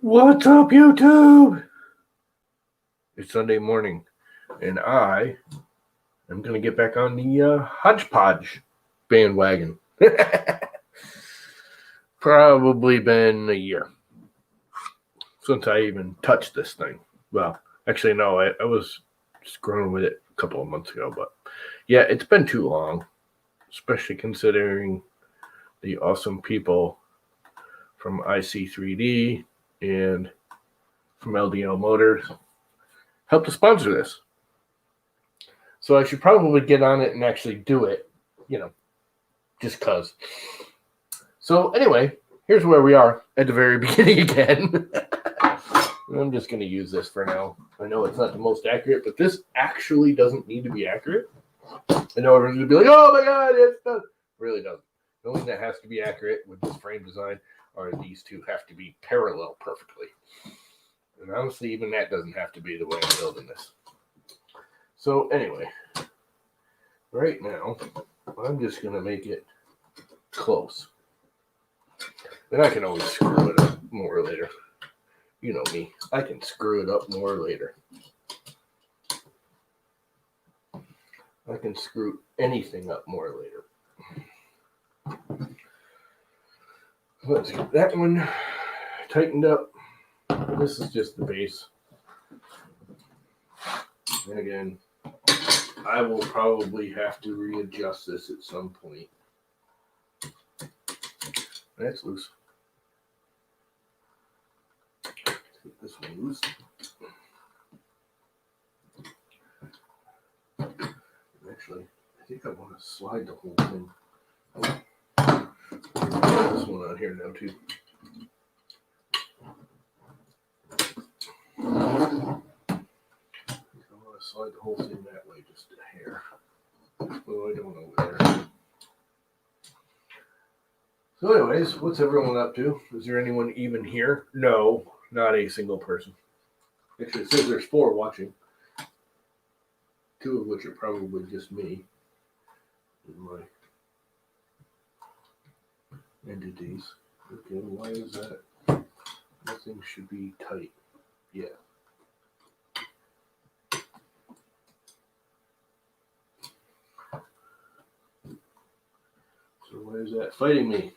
What's up, YouTube? It's Sunday morning, and I am going to get back on the Hodge Podge bandwagon. Probably been a year since I even touched this thing. Well, actually, no, I was screwing with it a couple of months ago, but yeah, it's been too long, especially considering the awesome people from IC3D and from LDO Motors helped to sponsor this. So I should probably get on it and actually do it, just cause. So anyway, here's where we are at the very beginning again. I'm just going to use this for now. I know it's not the most accurate, but this actually doesn't need to be accurate. I know everyone's going to be like, oh my God, it's done. It really doesn't. The only thing that has to be accurate with this frame design are these two have to be parallel perfectly. And honestly, even that doesn't have to be the way I'm building this. So anyway, right now, I'm just going to make it close. And I can always screw it up more later. You know me. I can screw it up more later. I can screw anything up more later. Let's get that one tightened up. This is just the base. And again, I will probably have to readjust this at some point. That's loose. Get this one loose. Actually, I think I want to slide the whole thing. Put this one on here now too. I want to slide the whole thing that way, just a hair. Oh, I don't know where. So anyways, what's everyone up to? Is there anyone even here? No, not a single person. Actually, it says there's 4 watching. 2 of which are probably just me and my entities. Okay, why is that? Nothing should be tight. Yeah. So why is that fighting me?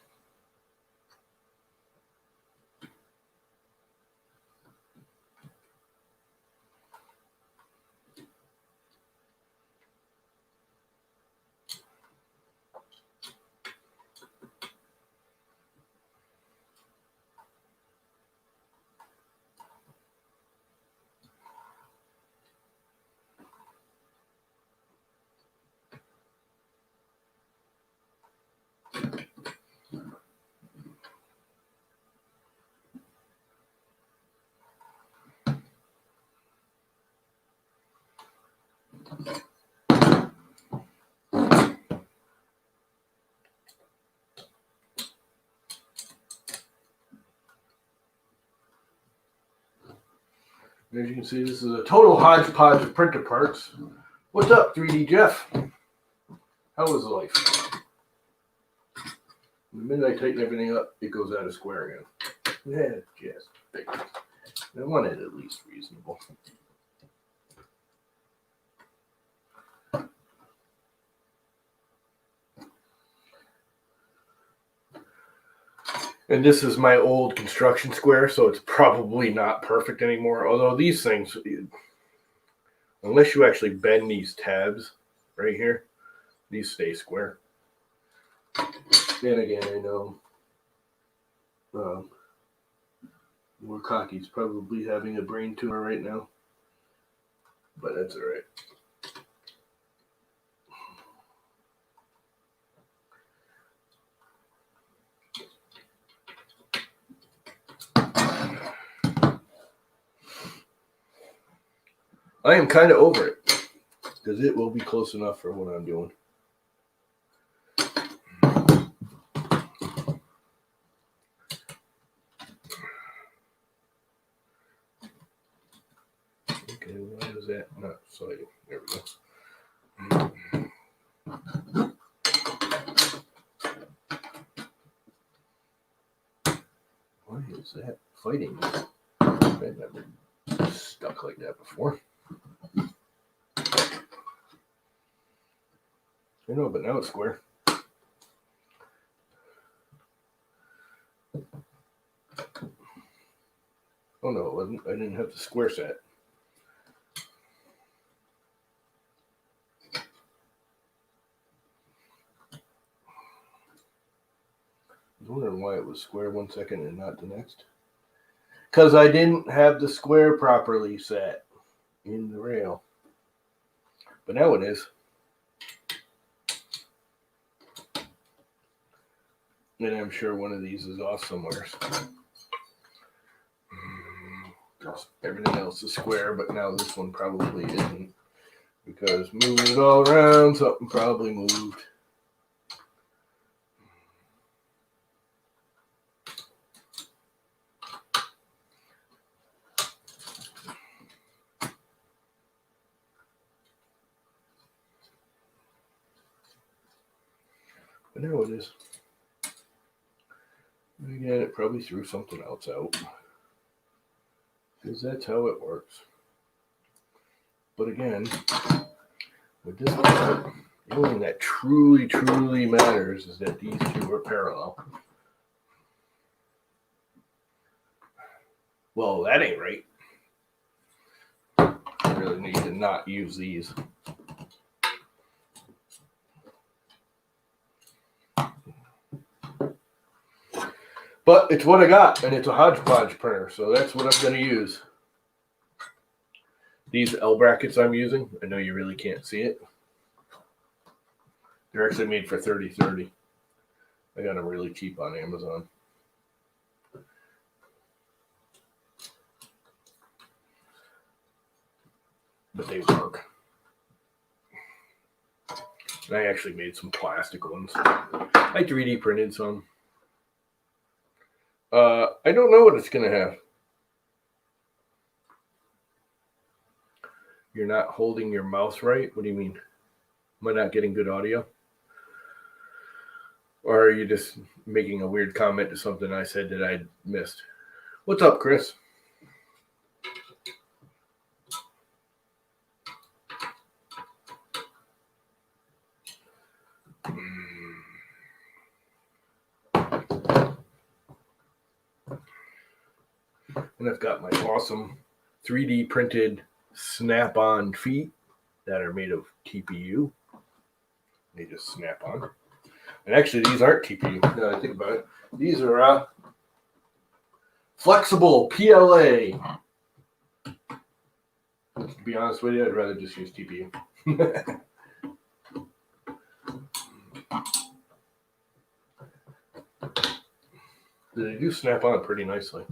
As you can see, this is a total hodgepodge of printer parts. What's up, 3D Jeff? How is life? The minute I tighten everything up, it goes out of square again. Yeah, just big. I want it at least reasonable. And this is my old construction square, so it's probably not perfect anymore. Although these things, unless you actually bend these tabs right here, these stay square. And again, I know more cocky's probably having a brain tumor right now, but that's all right. I am kind of over it because it will be close enough for what I'm doing. Okay, why is that not sliding? There we go. Why Why is that fighting? I've never stuck like that before. I know, but now it's square. Oh no, it wasn't. I didn't have the square set. I was wondering why it was square 1 second and not the next. Because I didn't have the square properly set in the rail. But now it is. And I'm sure one of these is off somewhere. Everything else is square, but now this one probably isn't. Because moving it all around, something probably moved. But now it is. Again, it probably threw something else out. Because that's how it works. But again, with this part, the only thing that truly matters is that these two are parallel. Well, that ain't right. I really need to not use these. But it's what I got, and it's a Hodge Podge printer, so that's what I'm going to use. These L brackets I'm using, I know you really can't see it. They're actually made for 30/30. I got them really cheap on Amazon. But they work. And I actually made some plastic ones. I 3D printed some. I don't know what it's going to have. You're not holding your mouse right? What do you mean? Am I not getting good audio? Or are you just making a weird comment to something I said that I missed? What's up, Chris? And I've got my awesome 3D printed snap-on feet that are made of TPU. They just snap on. And actually, these aren't TPU. Now that I think about it, these are flexible PLA. To be honest with you, I'd rather just use TPU. They do snap on pretty nicely.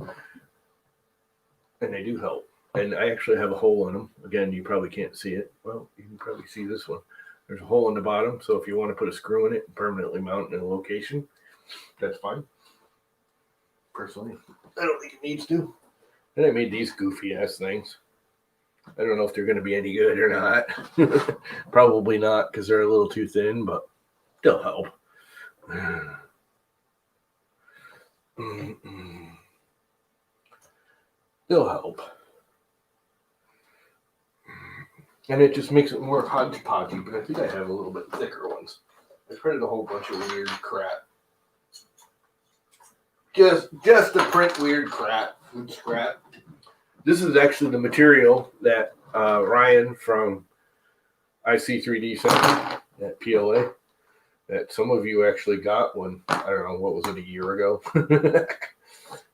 And they do help. And I actually have a hole in them. Again, you probably can't see it. Well, you can probably see this one. There's a hole in the bottom, so if you want to put a screw in it and permanently mount it in a location, that's fine. Personally, I don't think it needs to. And I made these goofy-ass things. I don't know if they're going to be any good or not. Probably not, because they're a little too thin, but they'll help. They'll help. And it just makes it more hodgepodgey, but I think I have a little bit thicker ones. I printed a whole bunch of weird crap. Just to print weird crap. Scrap. This is actually the material that Ryan from IC3D sent me, that PLA, that some of you actually got when, I don't know, what was it, a year ago?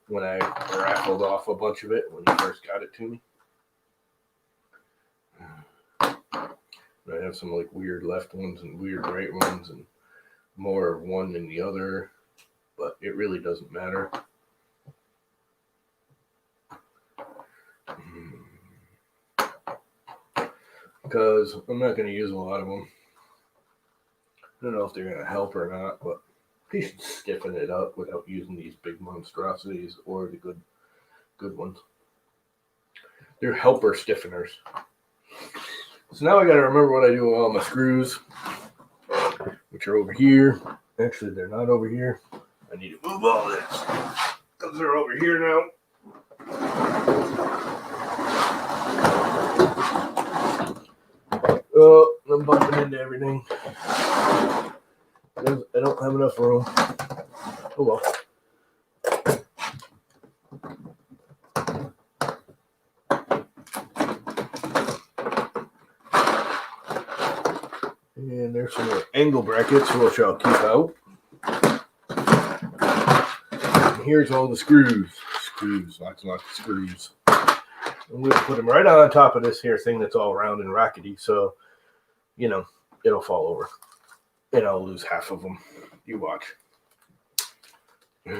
When I raffled off a bunch of it when he first got it to me. I have some like weird left ones and weird right ones and more of one than the other, but it really doesn't matter. Because I'm not going to use a lot of them. I don't know if they're going to help or not, but they should stiffen it up without using these big monstrosities or the good ones. They're helper stiffeners. So now I got to remember what I do with all my screws, which are over here. Actually, they're not over here. I need to move all this because they're over here now. Oh, I'm bumping into everything. I don't have enough room. Oh well. And there's some more angle brackets which I'll keep out. And here's all the screws. Lots and lots of screws. I'm going to put them right on top of this here thing that's all round and rackety, so, you know, it'll fall over. And I'll lose half of them. You watch. We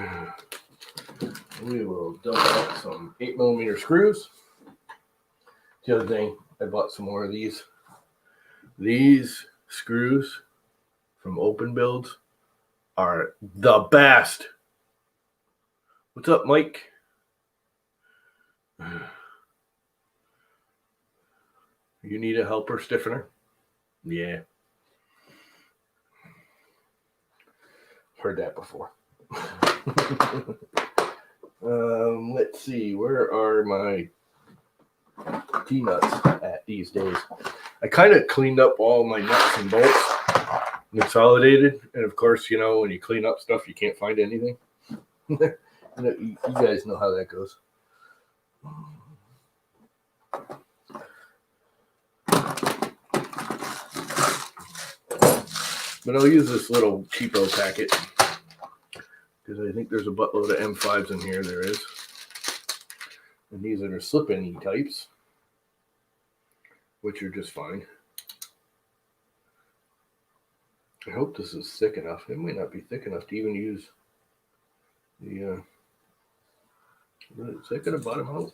will dump out some 8mm screws. The other thing, I bought some more of these. These screws from Open Builds are the best. What's up, Mike? You need a helper stiffener? Yeah. Heard that before. Let's see. Where are my T-nuts at these days? I kind of cleaned up all my nuts and bolts, consolidated, and of course, you know, when you clean up stuff, you can't find anything. You guys know how that goes. But I'll use this little cheapo packet because I think there's a buttload of M5s in here. There is. And these are slip-in types, which are just fine. I hope this is thick enough. It might not be thick enough to even use the, is that going to bottom out?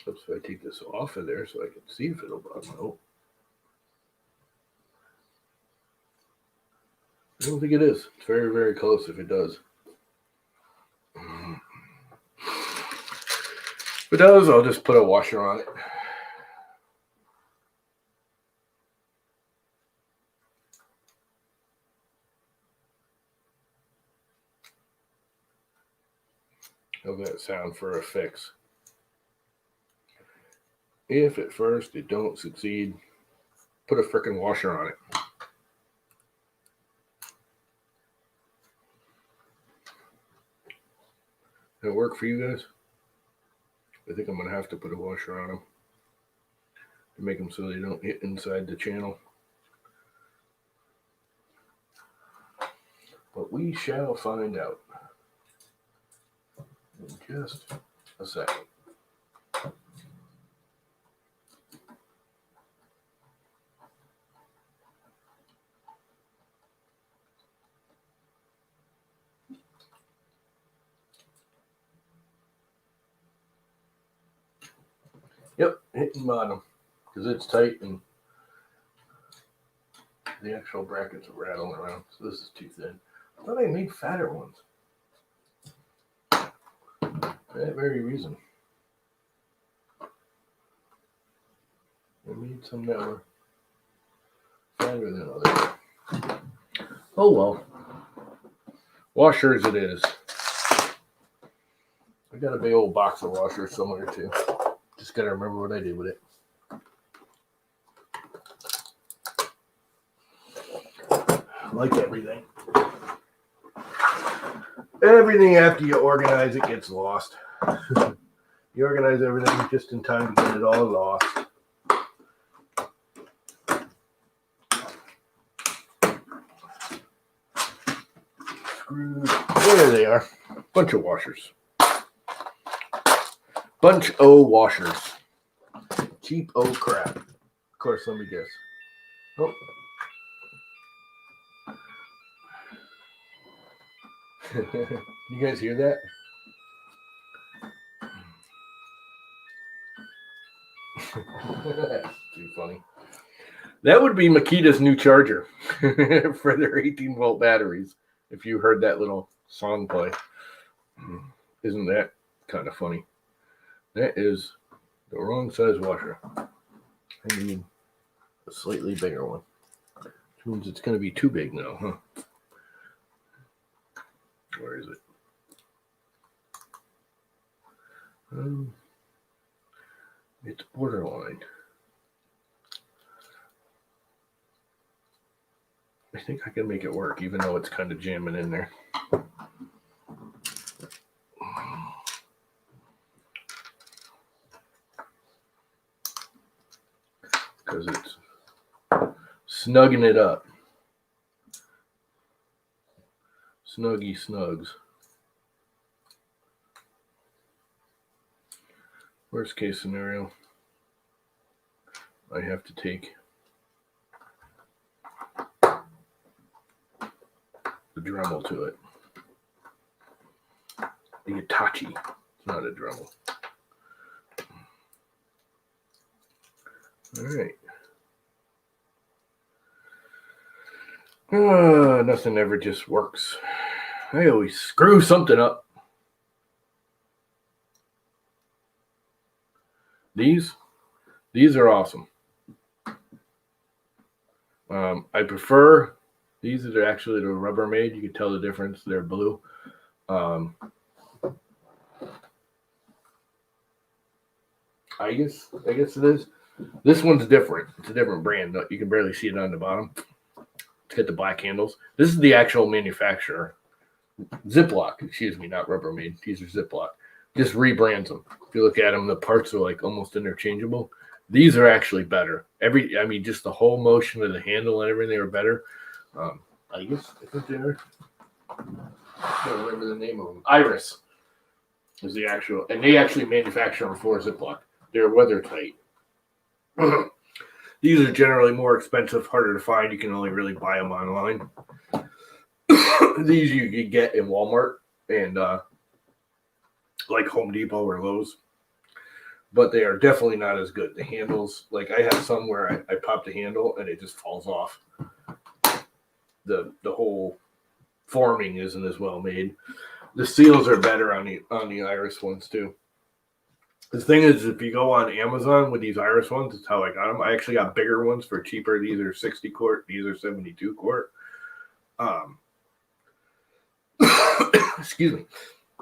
Oops, if I take this off of there so I can see if it'll bottom out. I don't think it is. It's very, very close if it does. If it does, I'll just put a washer on it. How's that sound for a fix? If at first it don't succeed, put a frickin' washer on it. That work for you guys? I think I'm going to have to put a washer on them to make them so they don't hit inside the channel. But we shall find out in just a second. Yep, hitting bottom because it's tight and the actual brackets are rattling around. So this is too thin. I thought I made fatter ones. For that very reason. I made some that were fatter than others. Oh well. Washers it is. I got a big old box of washers somewhere too. Just gotta remember what I did with it. Like everything. Everything after you organize it gets lost. You organize everything just in time to get it all lost. Screws. There they are. Bunch of washers. Bunch o' washers. Cheap o' crap. Of course, let me guess. Oh. You guys hear that? Too funny. That would be Makita's new charger for their 18-volt batteries. If you heard that little song play. Isn't that kind of funny? That is the wrong size washer. I need a slightly bigger one. Which means it's going to be too big now, huh? Where is it? It's borderline. I think I can make it work, even though it's kind of jamming in there. Because it's snugging it up. Snuggy snugs. Worst case scenario, I have to take the Dremel to it. The Hitachi. It's not a Dremel. All right. Nothing ever just works. I always screw something up. These are awesome. I prefer these are actually the Rubbermaid. You can tell the difference. They're blue. I guess it is. This one's different. It's a different brand. You can barely see it on the bottom. It's got the black handles. This is the actual manufacturer. Ziploc, excuse me, not Rubbermaid. These are Ziploc. Just rebrands them. If you look at them, the parts are like almost interchangeable. These are actually better. Just the whole motion of the handle and everything are better. I think they are. I don't remember the name of them. Iris is the actual, and they actually manufacture them for Ziploc. They're weather tight. These are generally more expensive, harder to find. You can only really buy them online. These you can get in Walmart and like Home Depot or Lowe's, but they are definitely not as good. The handles, like I have some where I pop the handle and it just falls off. The whole forming isn't as well made. The seals are better on the Iris ones too. The thing is, if you go on Amazon with these Iris ones, that's how I got them. I actually got bigger ones for cheaper. These are 60 quart. These are 72 quart. Excuse me.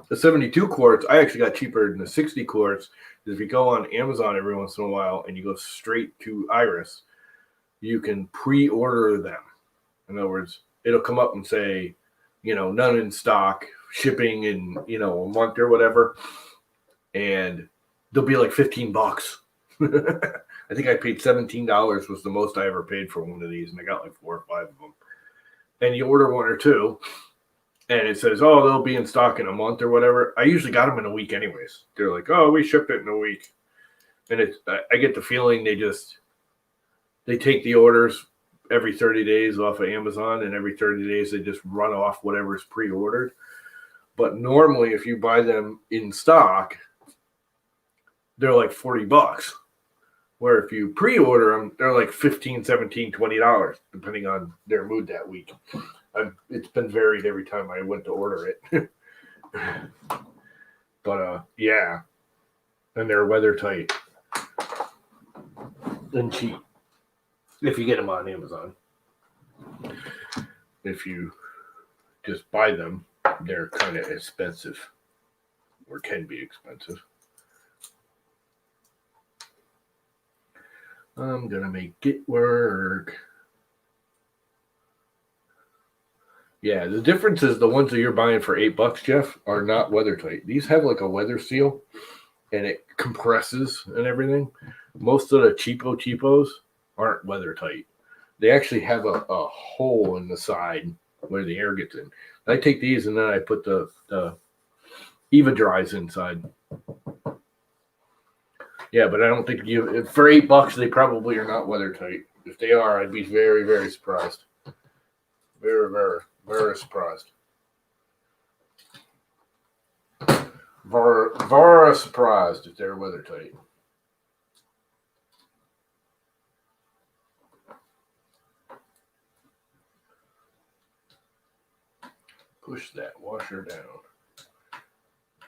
The 72 quarts, I actually got cheaper than the 60 quarts. If you go on Amazon every once in a while and you go straight to Iris, you can pre-order them. In other words, it'll come up and say, none in stock, shipping in, a month or whatever. And they'll be like $15. I think I paid $17 was the most I ever paid for one of these. And I got like 4 or 5 of them. And you order 1 or 2. And it says, oh, they'll be in stock in a month or whatever. I usually got them in a week anyways. They're like, oh, we shipped it in a week. And I get the feeling they take the orders every 30 days off of Amazon, and every 30 days they just run off whatever's pre-ordered. But normally if you buy them in stock, they're like $40. Where if you pre-order them, they're like $15, $17, $20, depending on their mood that week. It's been varied every time I went to order it. But yeah. And they're weather tight and cheap. If you get them on Amazon. If you just buy them, they're kind of expensive. Or can be expensive. I'm going to make it work. Yeah, the difference is the ones that you're buying for $8, Jeff, are not weather tight. These have like a weather seal, and it compresses and everything. Most of the cheapos aren't weather tight. They actually have a hole in the side where the air gets in. I take these and then I put the Eva Dries inside. Yeah, but I don't think for $8 they probably are not weather tight. If they are, I'd be very, very surprised. Very, very, very surprised. Very surprised if they're weather tight. Push that washer down.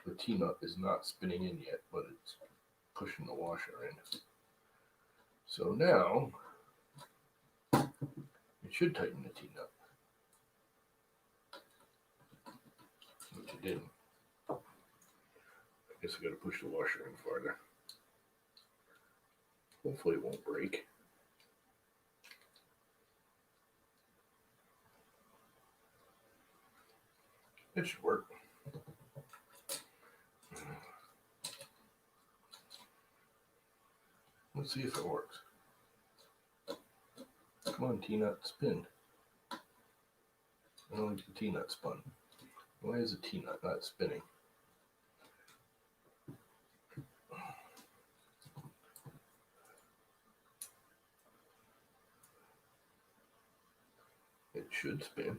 The T-nut is not spinning in yet, but it's pushing the washer in. So now it should tighten the T-nut. it didn't. I guess I got to push the washer in farther. Hopefully it won't break. It should work. Let's see if it works. Come on, T-nut, spin. I don't like the T-nut spun. Why is the T-nut not spinning? It should spin.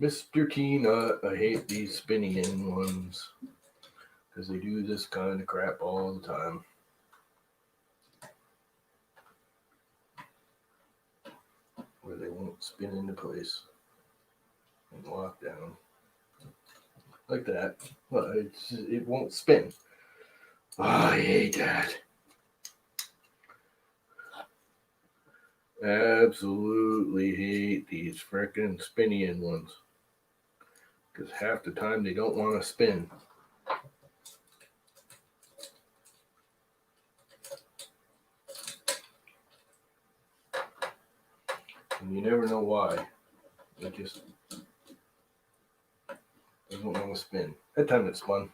Mr. T-nut, I hate these spinning in ones because they do this kind of crap all the time. Where they won't spin into place and lock down like that. Well, it won't spin. Oh, I hate that. Absolutely hate these frickin' spinny in ones. Because half the time they don't want to spin. And you never know why. It just doesn't want to spin. That time it spun.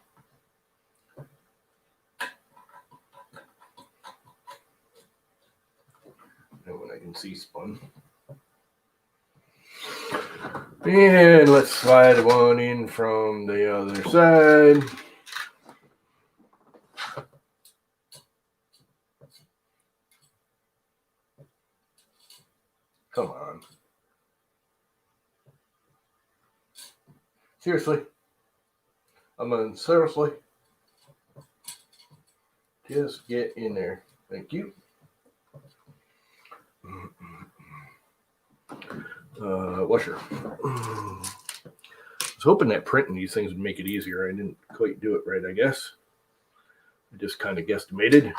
And when I can see spun. And let's slide one in from the other side. Come on. Seriously. Seriously. Just get in there. Thank you. Washer. I was hoping that printing these things would make it easier. I didn't quite do it right, I guess. I just kind of guesstimated.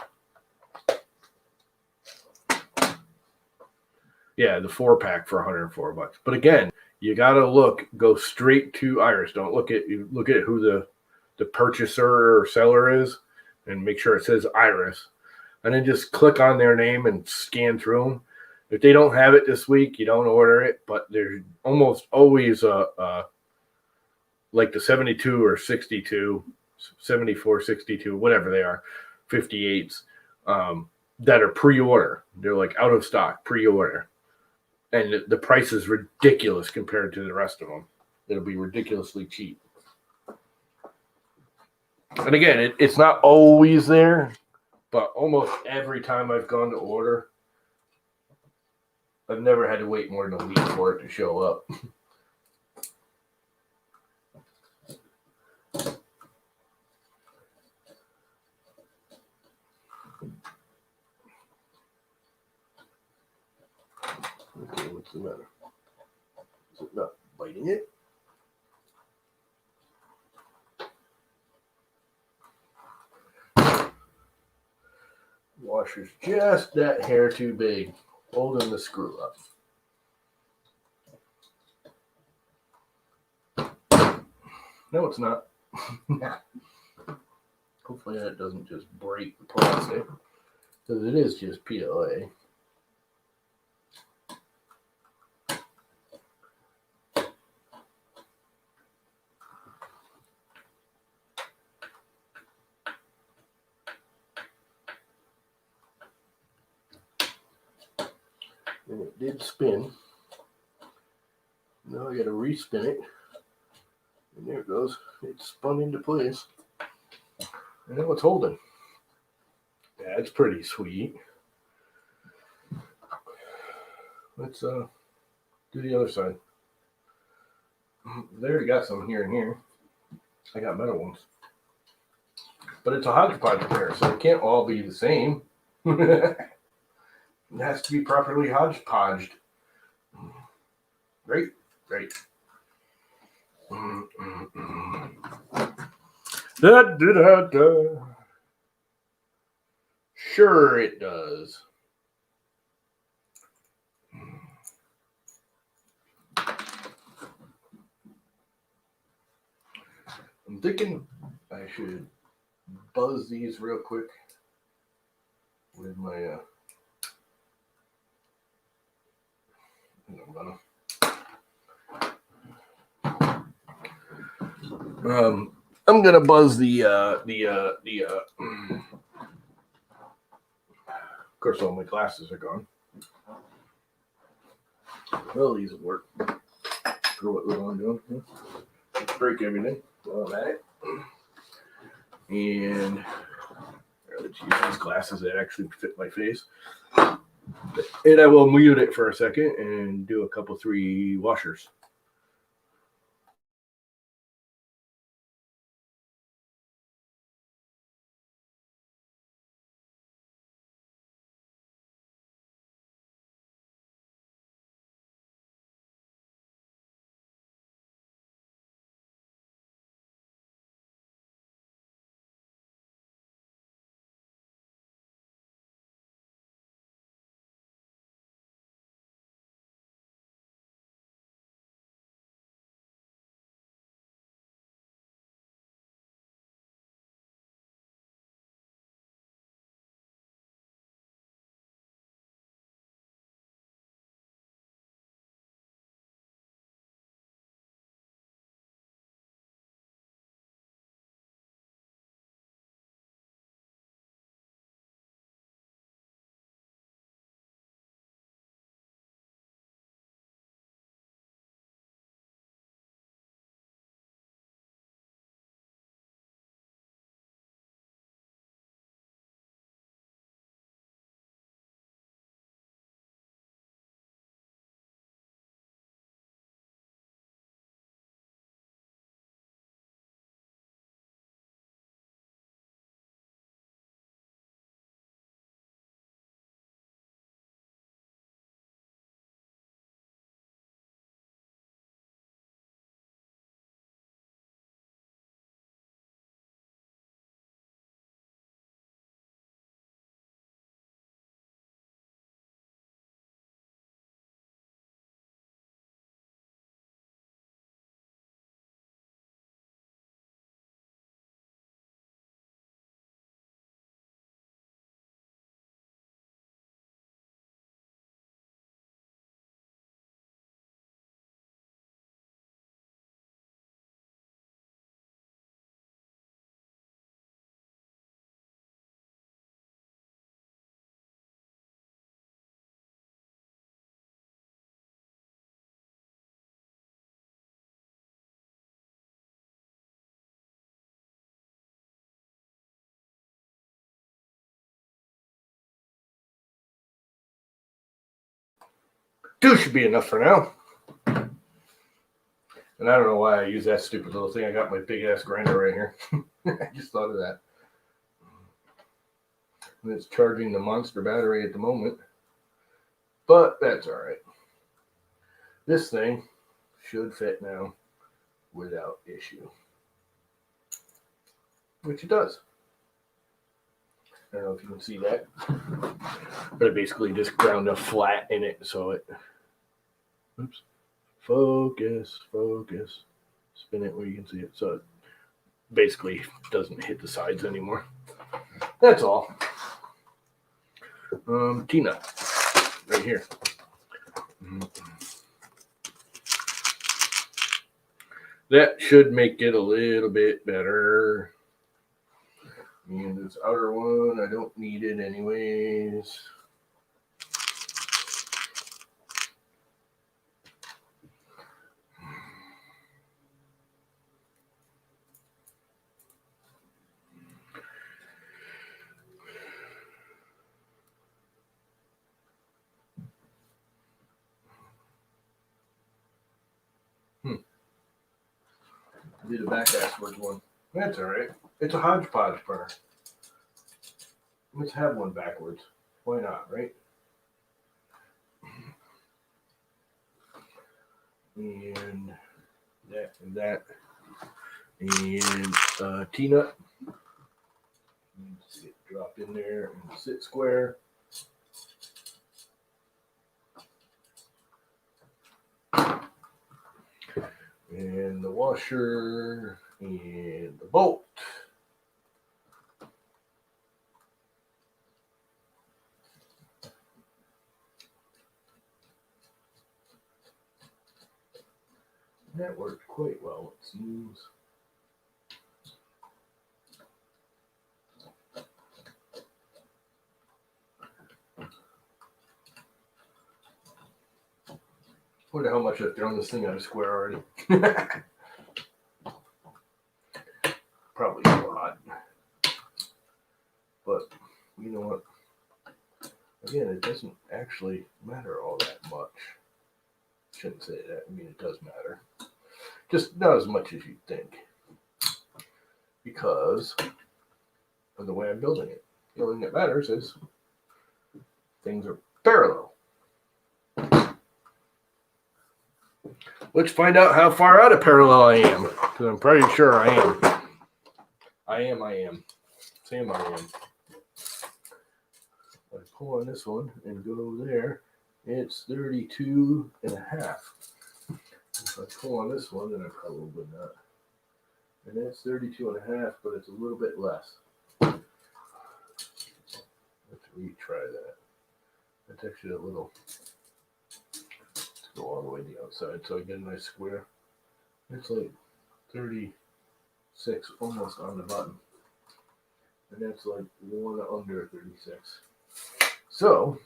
Yeah, the 4-pack for $104. But again, you gotta go straight to Iris. Don't look at who the purchaser or seller is, and make sure it says Iris, and then just click on their name and scan through them. If they don't have it this week, you don't order it. But there's almost always like the 72 or 62, 74, 62, whatever they are, 58s that are pre-order. They're like out of stock, pre-order. And the price is ridiculous compared to the rest of them. It'll be ridiculously cheap. And again, it's not always there, but almost every time I've gone to order, I've never had to wait more than a week for it to show up. Okay, what's the matter? Is it not biting it? Washer's just that hair too big, holding the screw up. No, it's not. Hopefully that doesn't just break the plastic, because it is just PLA. And it did spin. Now I got to respin it. And there it goes. It spun into place. And now it's holding. That's pretty sweet. Let's do the other side. They already got some here and here. I got metal ones. But it's a Hodge Podge pair, so it can't all be the same. It has to be properly Hodge Podged. Great. Da, da, da, da. Sure it does. I'm thinking I should buzz these real quick with my I'm gonna buzz of course all my glasses are gone. Well, these will work for what we're doing. Break everything while I'm at it. And let's use these glasses that actually fit my face. And I will mute it for a second and do a couple 3 washers. Two should be enough for now. And I don't know why I use that stupid little thing. I got my big ass grinder right here. I just thought of that. And it's charging the monster battery at the moment. But that's all right. This thing should fit now without issue. Which it does. I don't know if you can see that. But I basically just ground a flat in it so it... Oops. Focus. Spin it where you can see it. So it basically doesn't hit the sides anymore. That's all. T-nut. Right here. That should make it a little bit better. And this outer one, I don't need it anyways. I did a backwards one. That's all right. It's a Hodge Podge printer. Let's have one backwards. Why not, right? And that. And T-nut. See it drop in there and sit square. And the washer And the bolt. That worked quite well, it seems. Wonder how much I've thrown this thing out of square already. Probably a lot. But you know what? Again, it doesn't actually matter all that much. Shouldn't say that. I mean, it does matter. Just not as much as you'd think. Because of the way I'm building it. The only thing that matters is things are parallel. Let's find out how far out of parallel I am. Because I'm pretty sure I am. I am. Same I am. I pull on this one and go there. It's 32 and a half. If I pull on this one, then I probably not. And that's 32 and a half, but it's a little bit less. Let's retry that. That's actually a little. Let's go all the way to the outside so I get a nice square. It's like 36 almost on the button. And that's like one under 36. So,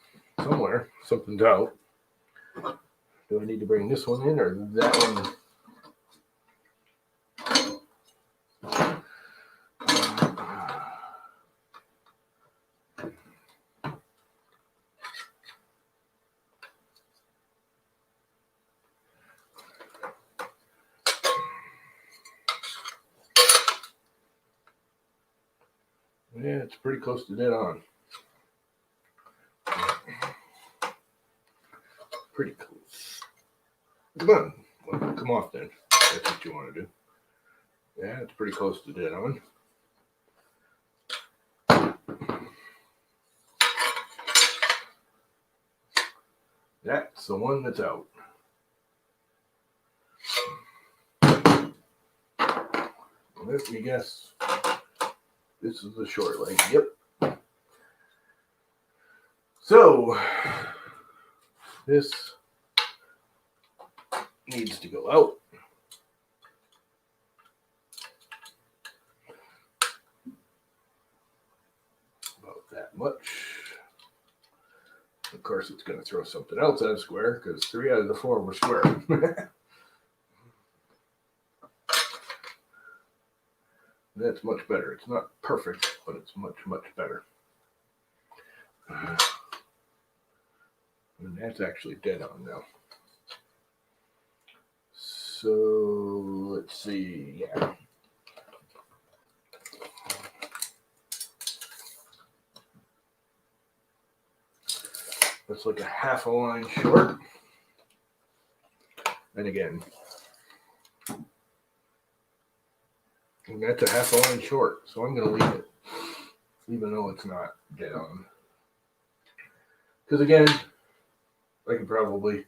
somewhere, something's out. Do I need to bring this one in or that one? Yeah, it's pretty close to dead on. Pretty close. Come on. Well, come off then. That's what you want to do. Yeah, it's pretty close to dead on. That's the one that's out. Let me guess. This is the short leg. Yep. So, this needs to go out. About that much. Of course, it's going to throw something else out of square because 3 out of the 4 were square. That's much better. It's not perfect, but it's much, much better. And that's actually dead on now. So, let's see. Yeah. That's like a half a line short. And again, and that's a half a line short. So I'm going to leave it, even though it's not dead on. Because again, I could probably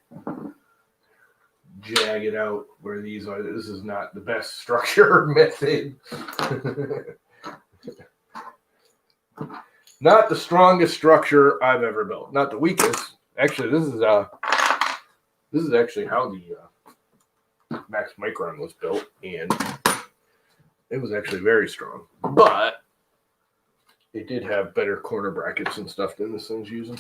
jag it out where these are. This is not the best structure method. Not the strongest structure I've ever built. Not the weakest. Actually, this is actually how the Max Micron was built, and it was actually very strong. But it did have better corner brackets and stuff than this thing's using.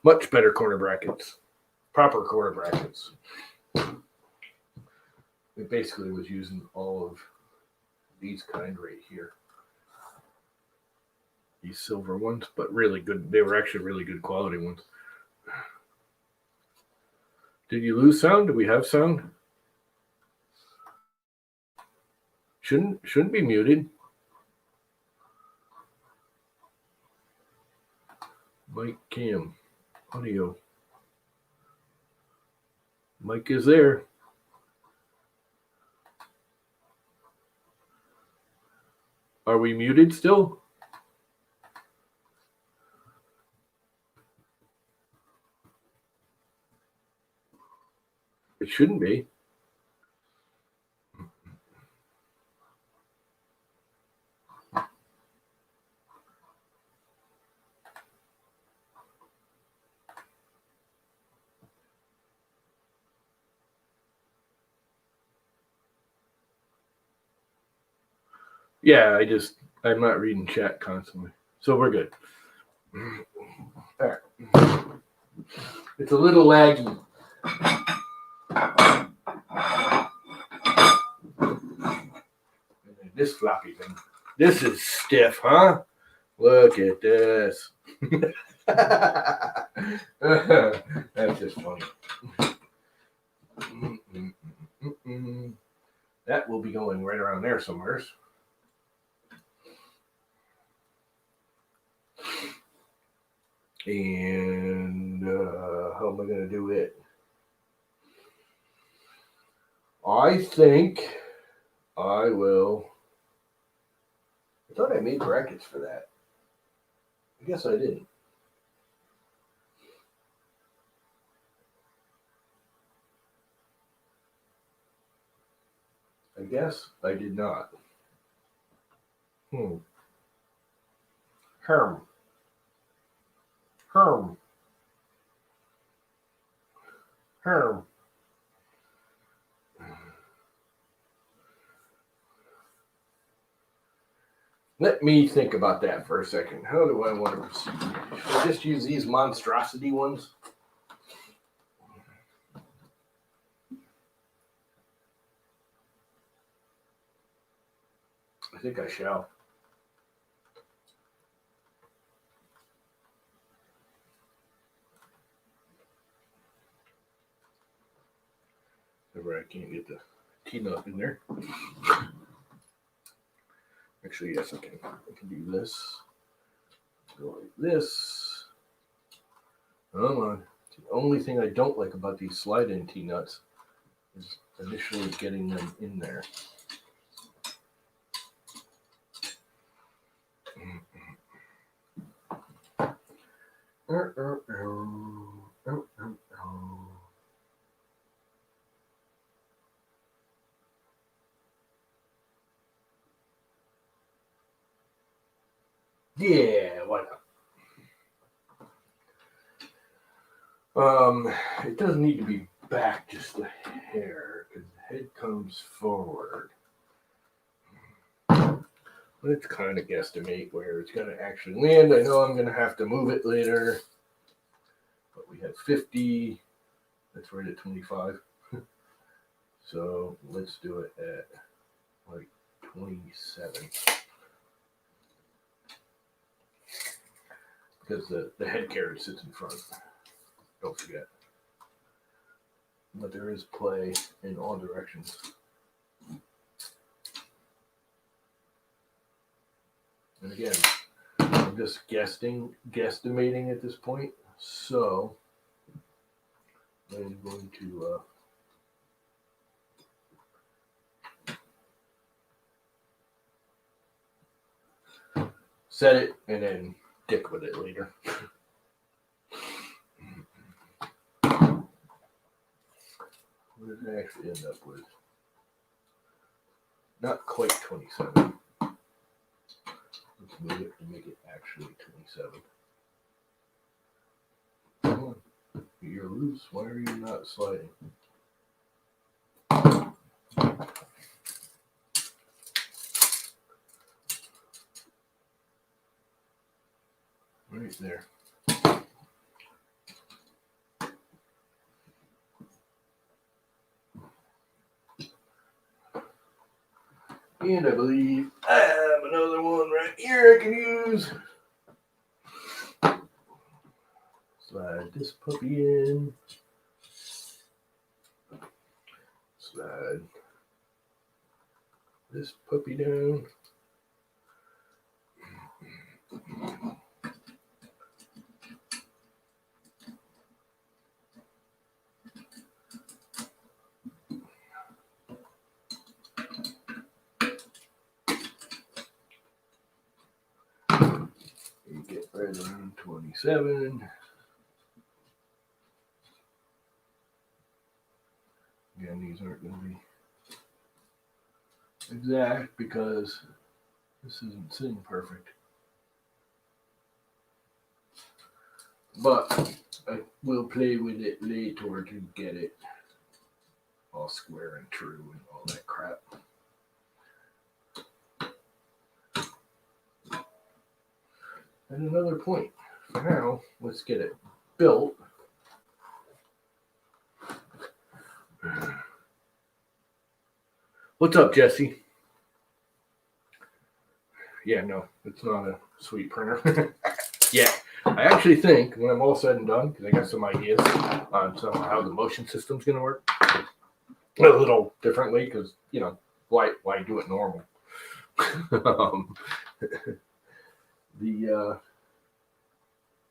Much better corner brackets. Proper corner brackets. It basically was using all of these kind right here. These silver ones, but really good. They were actually really good quality ones. Did you lose sound? Do we have sound? Shouldn't be muted. Mic, cam, audio. Mic is there. Are we muted still? It shouldn't be. Yeah, I'm not reading chat constantly. So we're good. All right. It's a little laggy. This floppy thing. This is stiff, huh? Look at this. That's just funny. That will be going right around there somewhere. And how am I going to do it? I think I will. I thought I made brackets for that. I guess I didn't. I guess I did not. Herm. Let me think about that for a second. How do I want to proceed? Should I just use these monstrosity ones? I think I shall. However, I can't get the T-nut in there. Actually, yes, I can. I can do this. Go like this. Come on. The only thing I don't like about these slide-in T-nuts is initially getting them in there. Yeah, why not? It doesn't need to be back just the hair, because the head comes forward. Let's kind of guesstimate where it's going to actually land. I know I'm going to have to move it later, but we have 50. That's right at 25. So let's do it at like 27. Because the head carriage sits in front. Don't forget. But there is play in all directions. And again, I'm just guesstimating at this point. So I'm going to set it and then dick with it later. What did I actually end up with? Not quite 27. Let's move it to make it actually 27. Come on. You're loose. Why are you not sliding? Right there. And I believe I have another one right here I can use. Slide this puppy in. Slide this puppy down. You get right around 27. again, these aren't going to be exact because this isn't sitting perfect. But I will play with it later to get it all square and true and all that crap. And another point. For now, let's get it built. What's up, Jesse? Yeah, no, it's not a sweet printer. Yeah, I actually think when I'm all said and done, because I got some ideas on how the motion system's going to work a little differently, because, you know, why do it normal?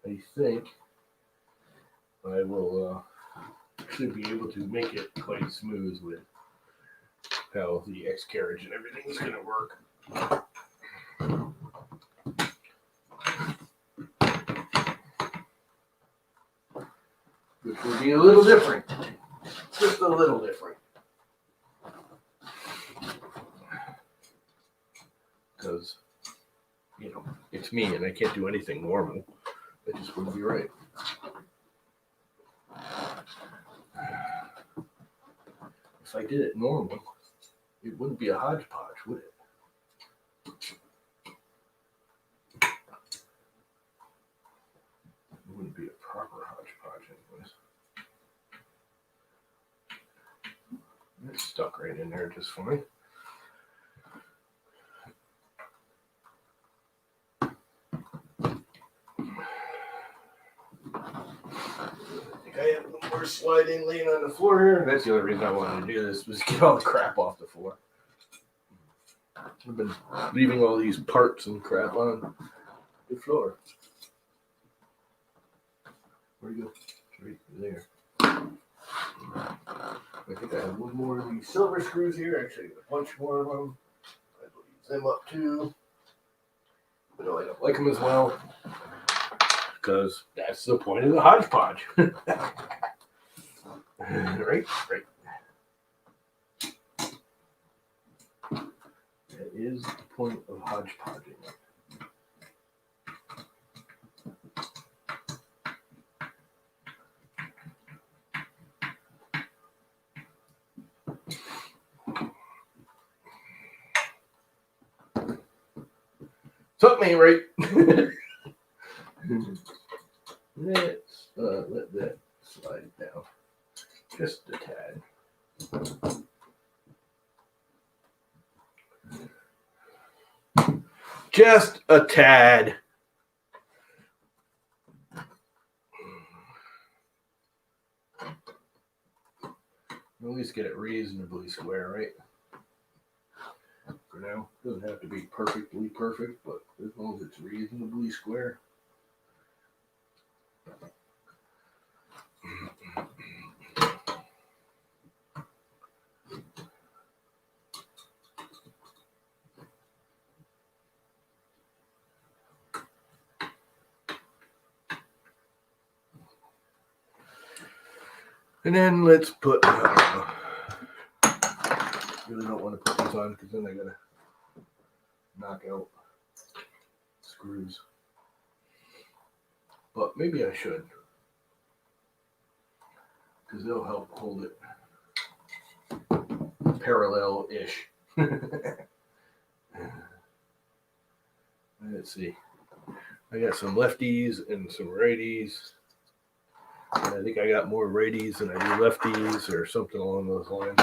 I think I will should be able to make it quite smooth with how the X carriage and everything is going to work. Which will be a little different. Just a little different. Because, you know, it's me and I can't do anything normal. It just wouldn't be right. If I did it normal, it wouldn't be a Hodge Podge, would it? It wouldn't be a proper Hodge Podge anyways. It's stuck right in there just fine. I have a little more sliding laying on the floor here. That's the only reason I wanted to do this, was get all the crap off the floor. I've been leaving all these parts and crap on the floor. Where'd you go? It's right there. I think I have one more of these silver screws here. Actually, a bunch more of them. I will use them up too. But no, I don't like them as well. Because that's the point of the Hodge Podge. Right? That is the point of Hodge Podging. Something ain't right. Let's let that slide down just a tad. Just a tad. At least get it reasonably square, right? For now, it doesn't have to be perfectly perfect, but as long as it's reasonably square. And then let's put, really don't want to put these on because then I gotta knock out screws. But maybe I should, because they'll help hold it parallel-ish. Let's see. I got some lefties and some righties. And I think I got more righties than I do lefties or something along those lines.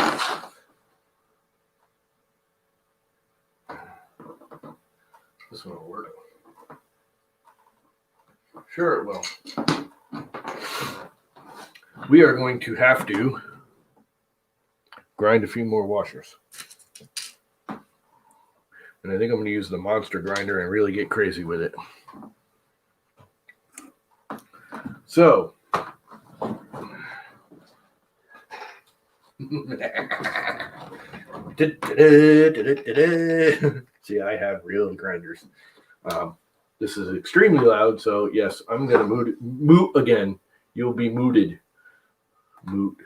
This one will work. Sure it will. We are going to have to grind a few more washers. And I think I'm going to use the monster grinder and really get crazy with it. So, see, I have real grinders. This is extremely loud, so yes, I'm going to moot again. You'll be mooted. Moot.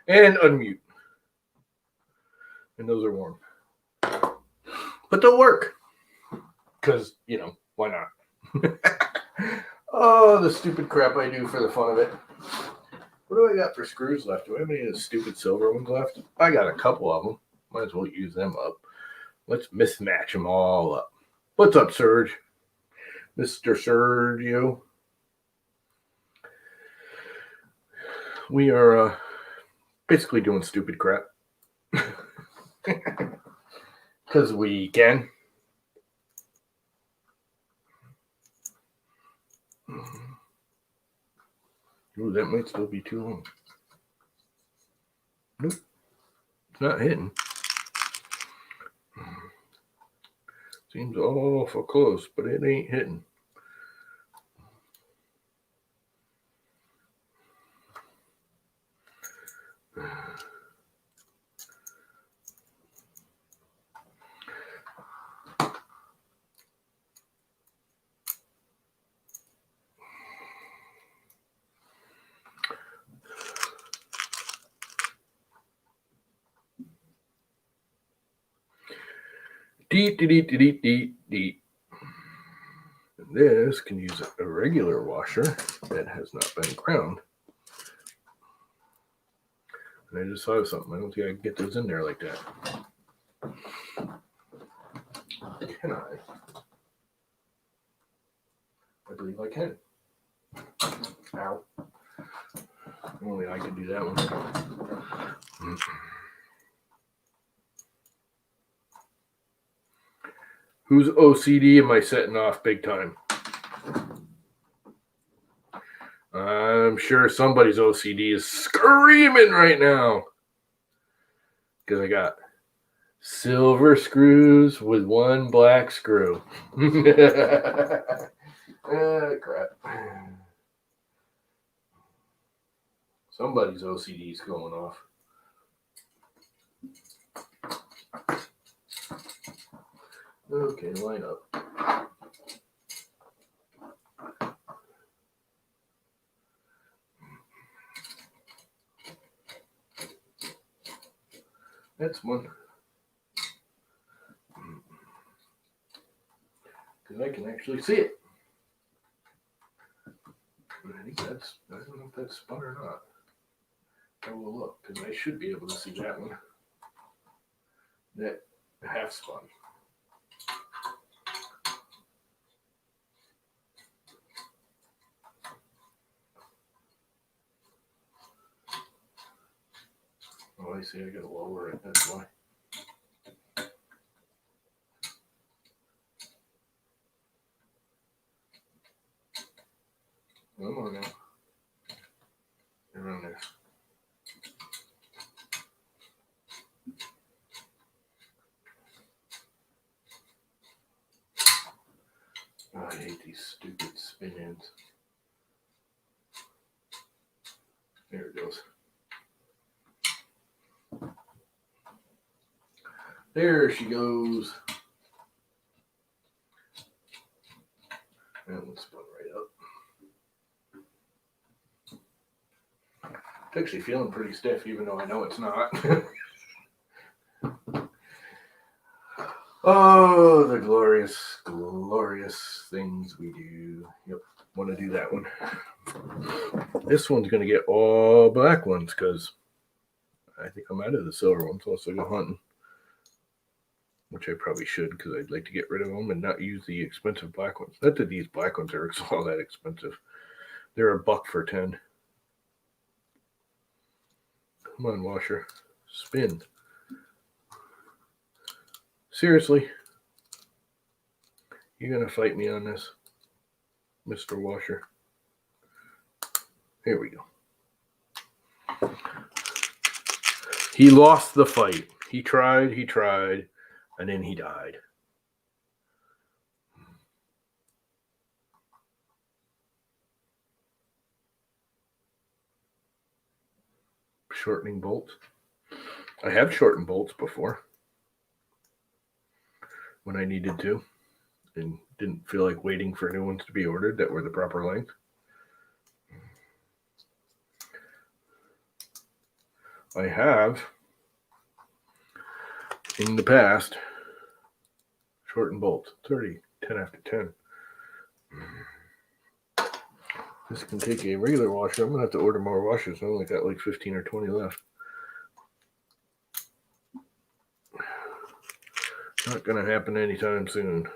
and unmute. And those are warm. But they'll work. Because, why not? Oh, the stupid crap I do for the fun of it. What do I got for screws left? Do I have any of the stupid silver ones left? I got a couple of them. Might as well use them up. Let's mismatch them all up. What's up, Serge? Mr. Sergio? We are basically doing stupid crap. Because we can. Ooh, that might still be too long. Nope. It's not hitting. Seems awful close, but it ain't hitting. Deet. This can use a regular washer that has not been ground. And I just thought of something. I don't think I can get those in there like that. Can I? I believe I can. Ow. Only I can do that one. Whose OCD am I setting off big time? I'm sure somebody's OCD is screaming right now. Because I got silver screws with one black screw. Crap. Somebody's OCD is going off. Okay, line up. That's one. Because I can actually see it. I think I don't know if that's spun or not. I will look, because I should be able to see that one. That half spun. Oh, I see. I gotta lower it. That's why. Come on now. Around there. Oh, I hate these stupid spin ends. There it goes. There she goes. That one spun right up. It's actually feeling pretty stiff, even though I know it's not. Oh, the glorious, glorious things we do. Yep, want to do that one. This one's going to get all black ones because I think I'm out of the silver ones unless I go hunting. Which I probably should because I'd like to get rid of them and not use the expensive black ones. Not that these black ones are all that expensive. They're $1 for 10. Come on, washer. Spin. Seriously? You're going to fight me on this, Mr. Washer? Here we go. He lost the fight. He tried, and then he died. Shortening bolts. I have shortened bolts before when I needed to and didn't feel like waiting for new ones to be ordered that were the proper length. I have in the past shortened bolts. 30, 10 after 10. This can take a regular washer. I'm going to have to order more washers. I only got like 15 or 20 left. Not going to happen anytime soon.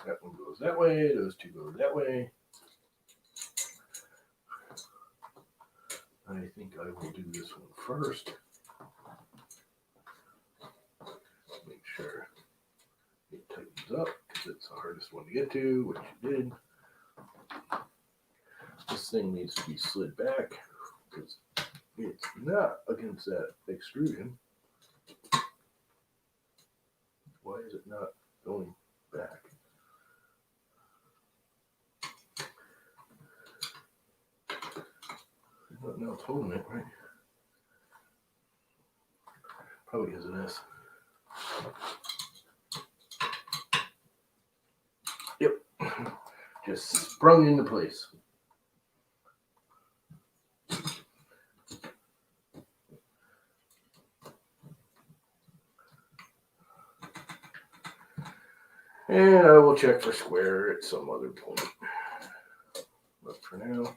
That one goes that way. Those two go that way. I think I will do this one first. Make sure it tightens up because it's the hardest one to get to, which it did. This thing needs to be slid back because it's not against that extrusion. Why is it not going back? There's nothing else holding it, right? Probably isn't this. Yep. Just sprung into place. And I will check for square at some other point. But for now,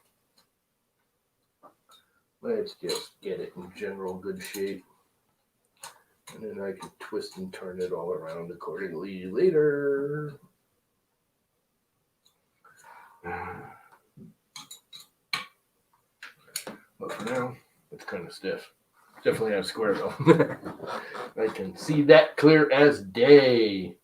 let's just get it in general good shape. And then I can twist and turn it all around accordingly later. But for now, it's kind of stiff. Definitely have square though. I can see that clear as day.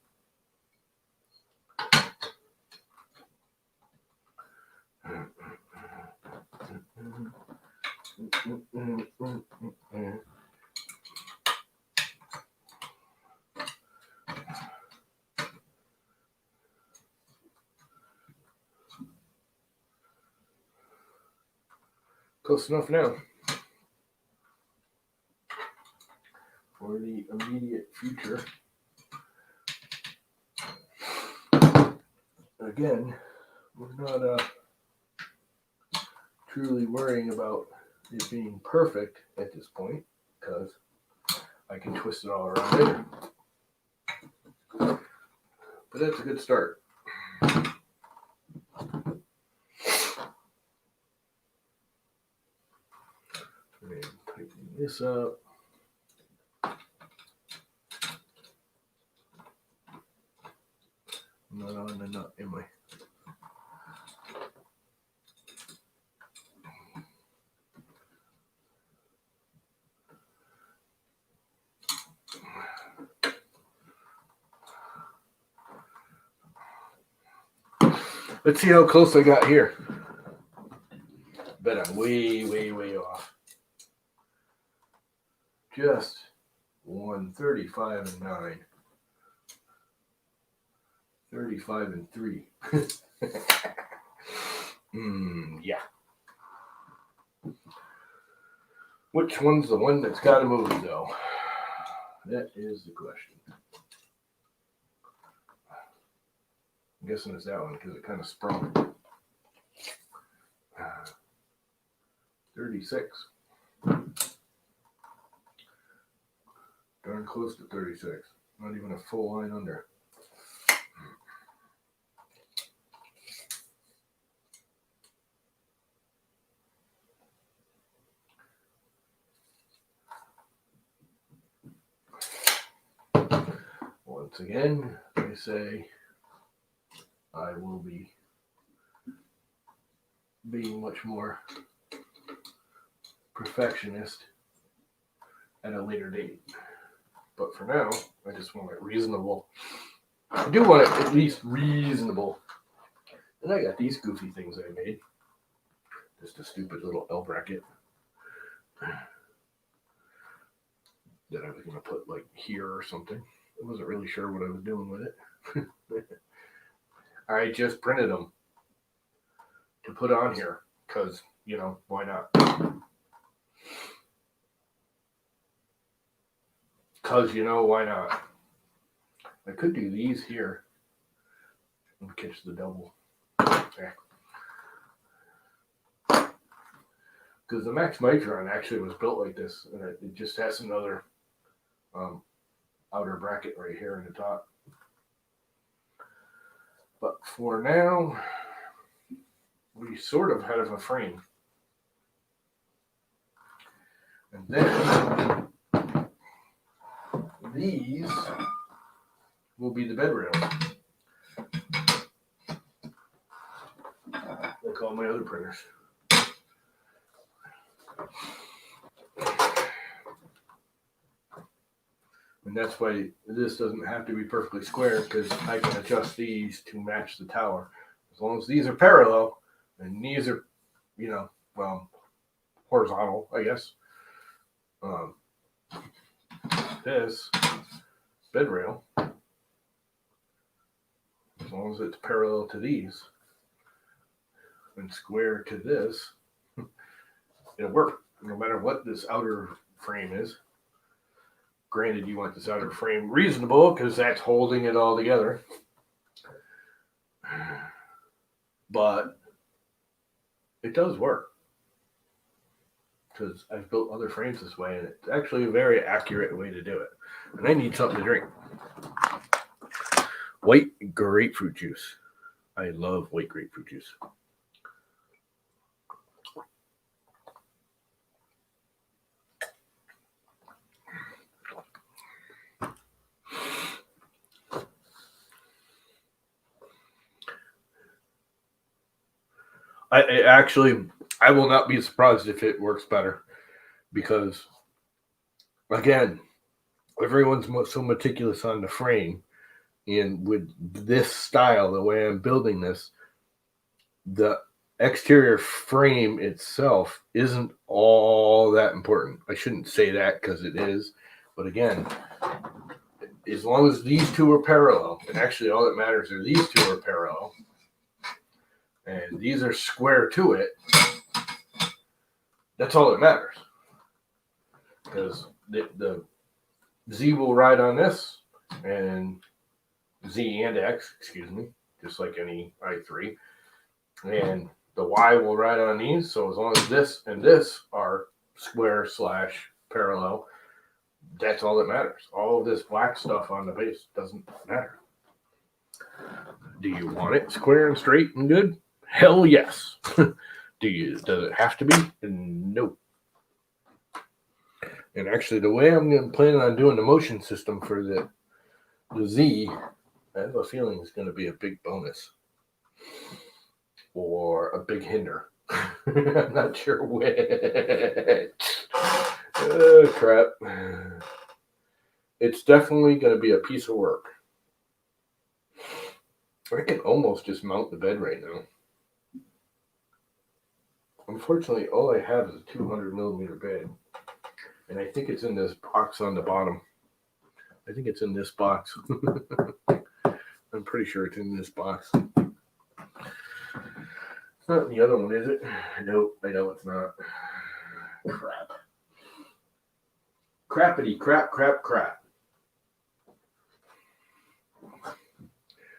Close enough now. For the immediate future. Again, we're not truly worrying about it being perfect at this point because I can twist it all around later. But that's a good start. And tighten this up. I'm not on the nut, am I? Let's see how close I got here. Bet I'm way, way, way off. Just 135 and 9. 35 and 3. Yeah. Which one's the one that's got to move, though? That is the question. I'm guessing it's that one because it kind of sprung. 36. Darn close to 36. Not even a full line under. Once again, I say I will be being much more perfectionist at a later date. But for now, I just want it reasonable. I do want it at least reasonable. And I got these goofy things I made. Just a stupid little L bracket that I was going to put like here or something. I wasn't really sure what I was doing with it. I just printed them to put on here because, you know, why not? Because, you know, why not? I could do these here Let me catch the double. Because the Max Micron actually was built like this, and it just has another outer bracket right here in the top. But for now, we sort of have a frame. And then these will be the bed rails, like all my other printers. And that's why this doesn't have to be perfectly square, because I can adjust these to match the tower. As long as these are parallel and these are, horizontal, I guess. This bed rail, as long as it's parallel to these and square to this, it'll work no matter what this outer frame is. Granted, you want this outer frame reasonable because that's holding it all together. But it does work, because I've built other frames this way, and it's actually a very accurate way to do it. And I need something to drink. White grapefruit juice. I love white grapefruit juice. I will not be surprised if it works better, because, again, everyone's so meticulous on the frame, and with this style, the way I'm building this, the exterior frame itself isn't all that important. I shouldn't say that, because it is, but again, as long as these two are parallel, and actually all that matters are these two are parallel, and these are square to it, that's all that matters. Because the Z will ride on this, and Z and X, just like any i3. And the Y will ride on these, so as long as this and this are square / parallel, that's all that matters. All of this black stuff on the base doesn't matter. Do you want it square and straight and good? Hell yes. Does it have to be? No. And actually, the way I'm planning on doing the motion system for the Z, I have a feeling it's going to be a big bonus or a big hinder. I'm not sure which. Oh, crap. It's definitely going to be a piece of work. I can almost just mount the bed right now. Unfortunately, all I have is a 200 millimeter bed. And I think it's in this box on the bottom. I think it's in this box. I'm pretty sure it's in this box. It's not in the other one, is it? Nope, I know it's not. Crap. Crappity crap.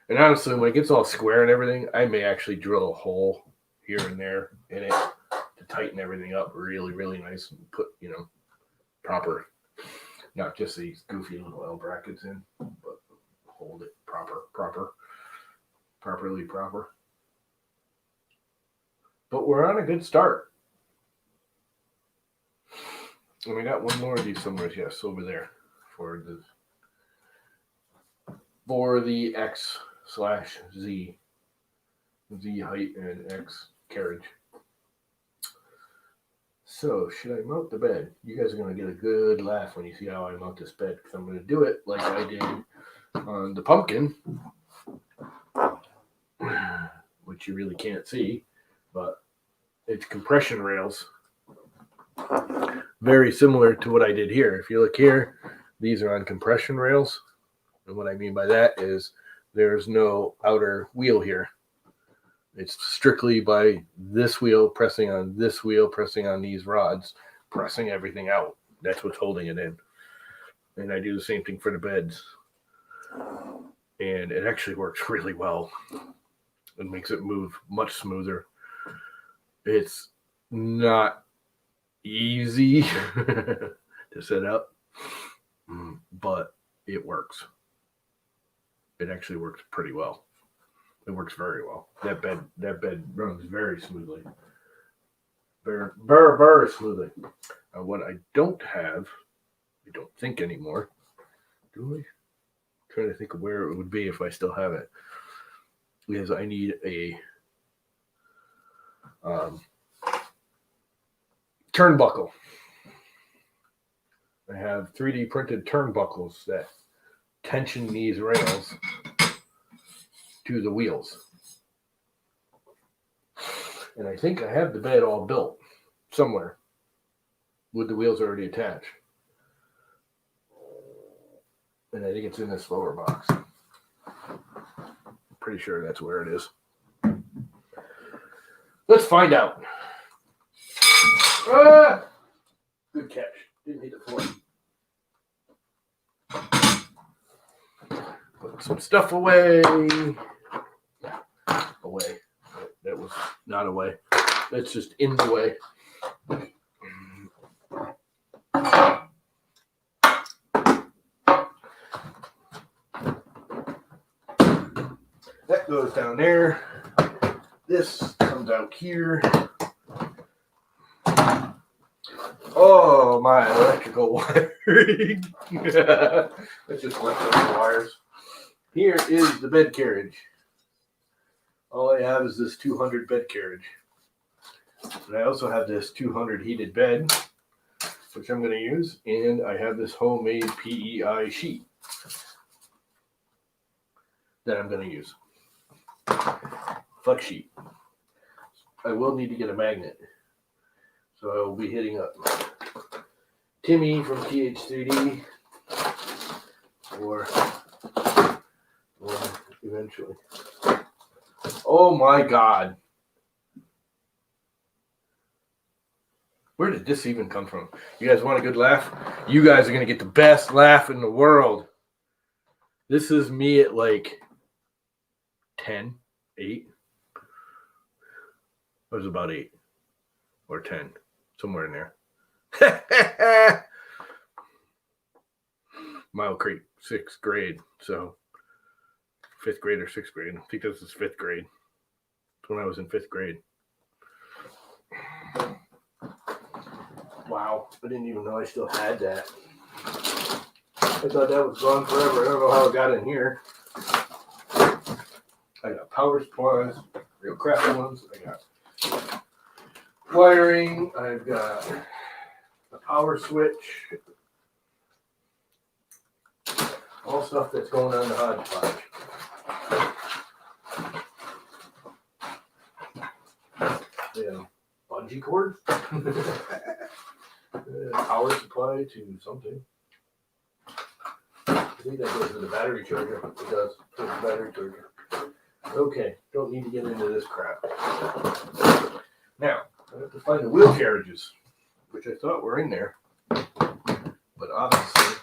And honestly, when it gets all square and everything, I may actually drill a hole here and there in it to tighten everything up really, really nice and put, proper, not just these goofy little L brackets in, but hold it properly proper. But we're on a good start. And we got one more of these somewhere, yes, over there for the X/Z, Z height and X carriage. So, should I mount the bed? You guys are going to get a good laugh when you see how I mount this bed, because I'm going to do it like I did on the pumpkin, which you really can't see, but it's compression rails. Very similar to what I did here. If you look here, these are on compression rails. And what I mean by that is there's no outer wheel here. It's strictly by this wheel pressing on this wheel, pressing on these rods, pressing everything out. That's what's holding it in. And I do the same thing for the beds. and it actually works really well. It makes it move much smoother. It's not easy to set up, but it works. It actually works pretty well. It works very well. That bed runs very smoothly. Very smoothly. What I don't have, I don't think anymore. Do I? I'm trying to think of where it would be if I still have it. Because I need a turnbuckle. I have 3D printed turnbuckles that tension these rails to the wheels. And I think I have the bed all built somewhere with the wheels already attached. And I think it's in this lower box. I'm pretty sure that's where it is. Let's find out. Ah! Good catch. Didn't hit the floor. Put some stuff away. Away. That was not away. That's just in the way. That goes down there. This comes out here. Oh, my electrical wiring. That's just leftover wires. Here is the bed carriage. All I have is this 200 bed carriage. And I also have this 200 heated bed, which I'm going to use. And I have this homemade PEI sheet that I'm going to use. Flex sheet. I will need to get a magnet. So I will be hitting up Timmy from TH3D or eventually. Oh my God. Where did this even come from? You guys want a good laugh? You guys are going to get the best laugh in the world. This is me at like 10, 8. It was about 8 or 10, somewhere in there. Mile Creek, 6th grade. So 5th grade or 6th grade. I think this is 5th grade. It's when I was in 5th grade. Wow, I didn't even know I still had that. I thought that was gone forever. I don't know how it got in here. I got power supplies, real crappy ones. I got wiring. I've got a power switch. All stuff that's going on the Hodge Podge. Yeah, bungee cord. Power supply to something. I think that goes to the battery charger. It does. To the battery charger. Okay, don't need to get into this crap. Now, I have to find the wheel carriages, which I thought were in there, but obviously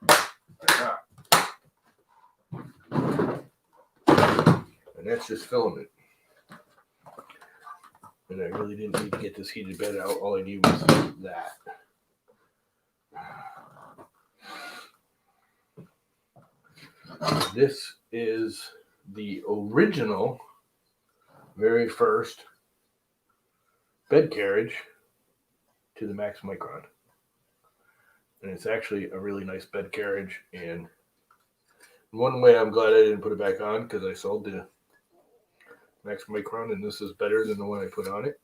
they're not. And that's just filament. And I really didn't need to get this heated bed out. All I need was that. This is the original, very first bed carriage to the Max Micron. And it's actually a really nice bed carriage. And one way I'm glad I didn't put it back on, because I sold the Max Micron, and this is better than the one I put on it.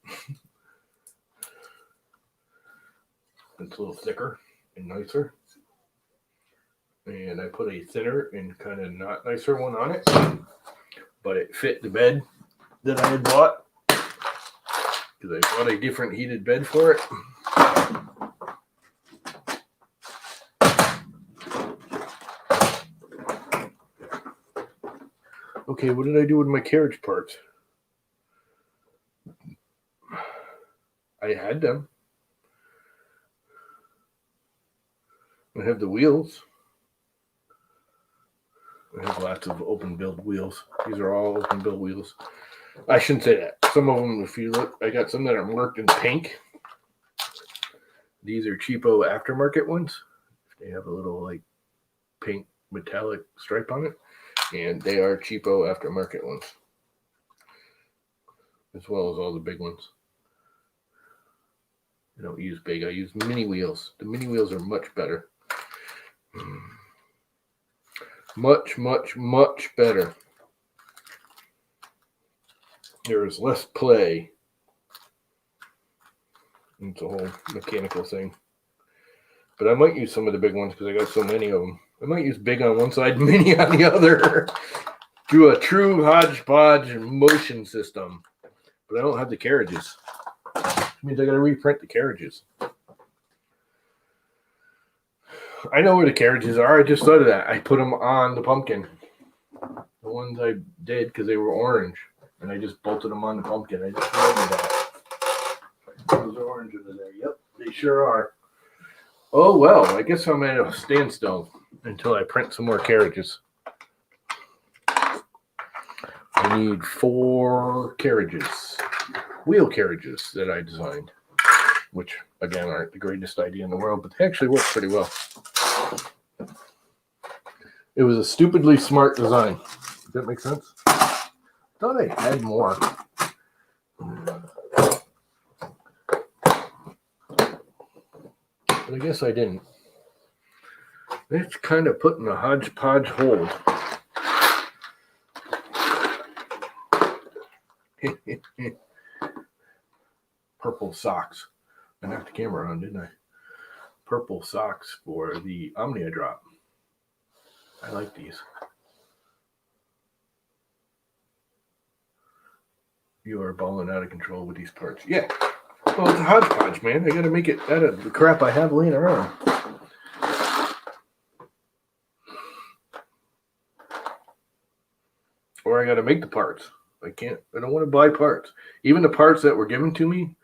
It's a little thicker and nicer. And I put a thinner and kind of not nicer one on it. But it fit the bed that I had bought. Because I bought a different heated bed for it. Okay, what did I do with my carriage parts? I had them. I have the wheels. I have lots of open build wheels. These are all open build wheels. I shouldn't say that. Some of them, if you look, I got some that are marked in pink. These are cheapo aftermarket ones. They have a little like pink metallic stripe on it. And they are cheapo aftermarket ones. As well as all the big ones. I don't use big. I use mini wheels. The mini wheels are much better. Much, much, much better. There is less play. It's a whole mechanical thing. But I might use some of the big ones because I got so many of them. I might use big on one side, mini on the other. Do a true Hodge Podge motion system. But I don't have the carriages. Which means I got to reprint the carriages. I know where the carriages are. I just thought of that. I put them on the pumpkin. The ones I did because they were orange. And I just bolted them on the pumpkin. I just remembered that. Those are orange under there. Yep, they sure are. Oh, well, I guess I'm at a standstill until I print some more carriages. I need 4 carriages. Wheel carriages that I designed. Which, again, aren't the greatest idea in the world, but they actually work pretty well. It was a stupidly smart design. Does that make sense? I thought I had more. But I guess I didn't. It's kind of put in a hodgepodge hold. Purple socks. I knocked the camera on, didn't I? Purple socks for the Omnia drop. I like these. You are balling out of control with these parts. Yeah. Well, it's a hodgepodge, man. I got to make it out of the crap I have laying around. Or I got to make the parts. I don't want to buy parts. Even the parts that were given to me,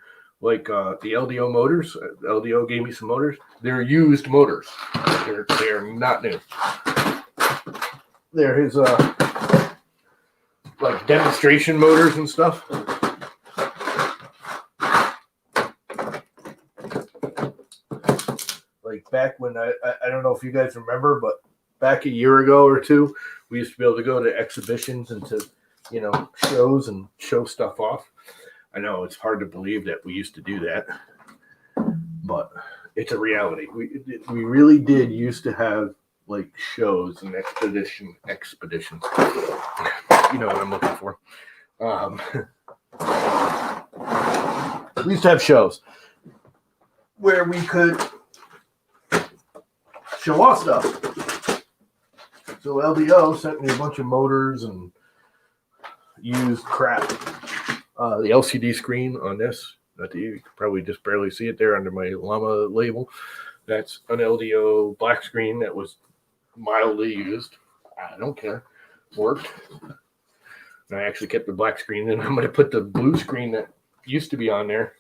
like the LDO motors, LDO gave me some motors. They're used motors. They're not new. They're his like demonstration motors and stuff. Like back when I don't know if you guys remember, but back a year ago or two, we used to be able to go to exhibitions and to, shows and show stuff off. I know it's hard to believe that we used to do that, but it's a reality. We really did used to have like shows and expeditions. You know what I'm looking for. We used to have shows where we could show off stuff. So LDO sent me a bunch of motors and used crap. The LCD screen on this, you can probably just barely see it there under my Llama label. That's an LDO black screen that was mildly used. I don't care. Worked. And I actually kept the black screen, and I'm going to put the blue screen that used to be on there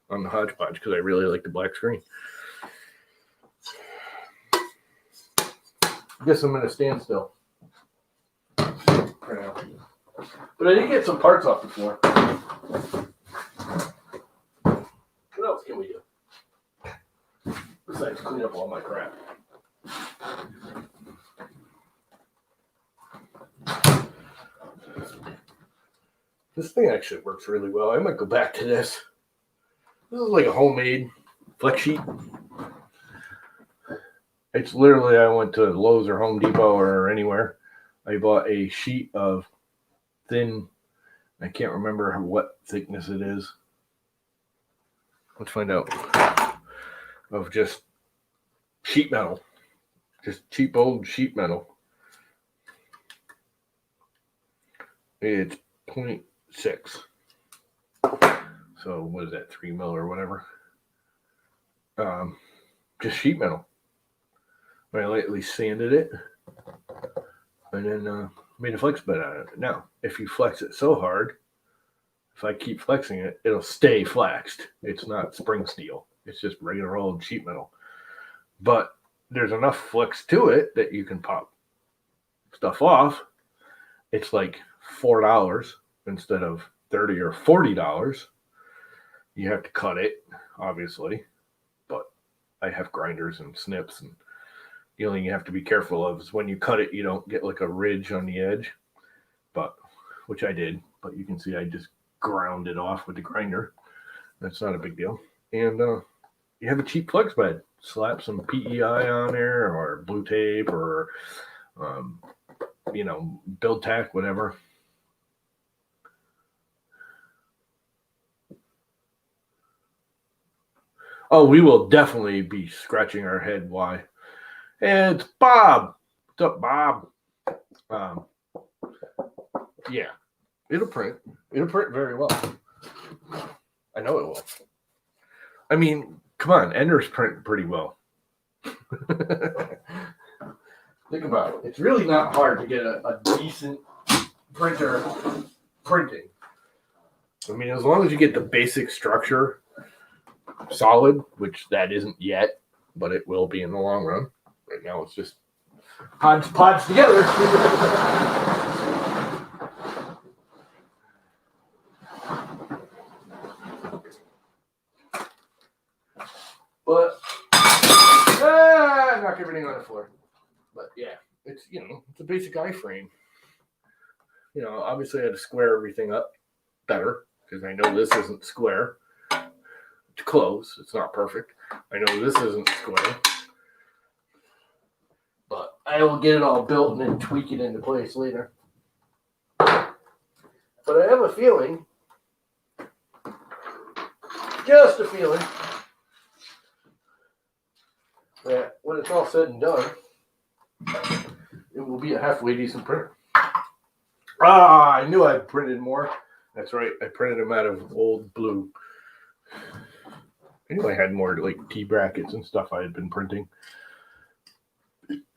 on the Hodge Podge because I really like the black screen. I guess I'm going to stand still for now. But I did get some parts off the floor. What else can we do? Besides clean up all my crap. This thing actually works really well. I might go back to this. This is like a homemade flex sheet. It's literally, I went to Lowe's or Home Depot or anywhere. I bought a sheet of thin, I can't remember what thickness it is. Let's find out. Of just sheet metal. Just cheap old sheet metal. It's 0.6. So what is that, 3 mil or whatever? Just sheet metal. I lightly sanded it and then made a flex bed out of it. Now, if you flex it so hard, if I keep flexing it, it'll stay flexed. It's not spring steel. It's just regular old sheet metal. But there's enough flex to it that you can pop stuff off, it's like $4 instead of $30 or $40. You have to cut it, obviously, but I have grinders and snips, and the only thing you have to be careful of is when you cut it, you don't get like a ridge on the edge, but which I did. But you can see I just ground it off with the grinder. That's not a big deal. And you have a cheap flex bed. Slap some PEI on there or blue tape or, build tack, whatever. Oh, we will definitely be scratching our head why. And it's Bob. What's up, Bob? Yeah, it'll print. It'll print very well. I know it will. I mean, come on, Enders print pretty well. Think about it. It's really not hard to get a decent printer printing. I mean, as long as you get the basic structure solid, which that isn't yet, but it will be in the long run. Right now, it's just Hodge Podge together. But knock everything on the floor. But yeah, it's it's a basic iframe. Obviously I had to square everything up better because I know this isn't square. It's close. It's not perfect. I know this isn't square. But I will get it all built and then tweak it into place later. But I have a feeling, just a feeling, that when it's all said and done, it will be a halfway decent printer. I knew I printed more. That's right. I printed them out of old blue. I knew I had more like T brackets and stuff I had been printing.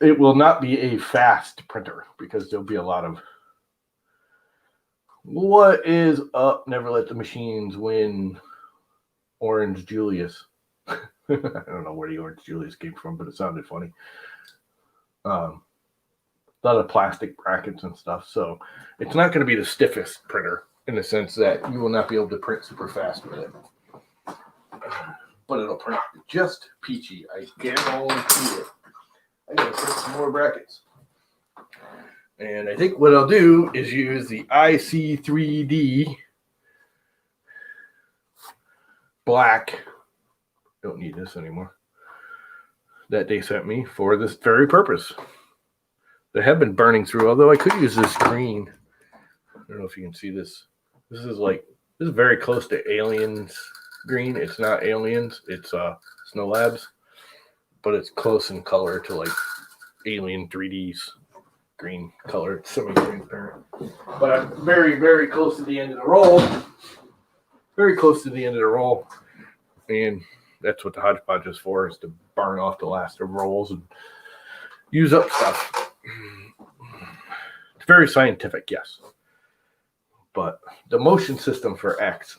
It will not be a fast printer because there'll be a lot of what is up, never let the machines win, Orange Julius. I don't know where the Orange Julius came from, but it sounded funny. A lot of plastic brackets and stuff, so it's not going to be the stiffest printer in the sense that you will not be able to print super fast with it. But it'll print just peachy. I guarantee it. I gotta print some more brackets. And I think what I'll do is use the IC3D black. Don't need this anymore. That they sent me for this very purpose. They have been burning through, although I could use this green. I don't know if you can see this. This is very close to Aliens green. It's not Aliens, it's Snow Labs, but it's close in color to like Alien 3D's green color. It's semi-transparent. But I'm very, very close to the end of the roll. Very close to the end of the roll. And that's what the Hodge Podge is for, is to burn off the last of rolls and use up stuff. It's very scientific, yes. But the motion system for X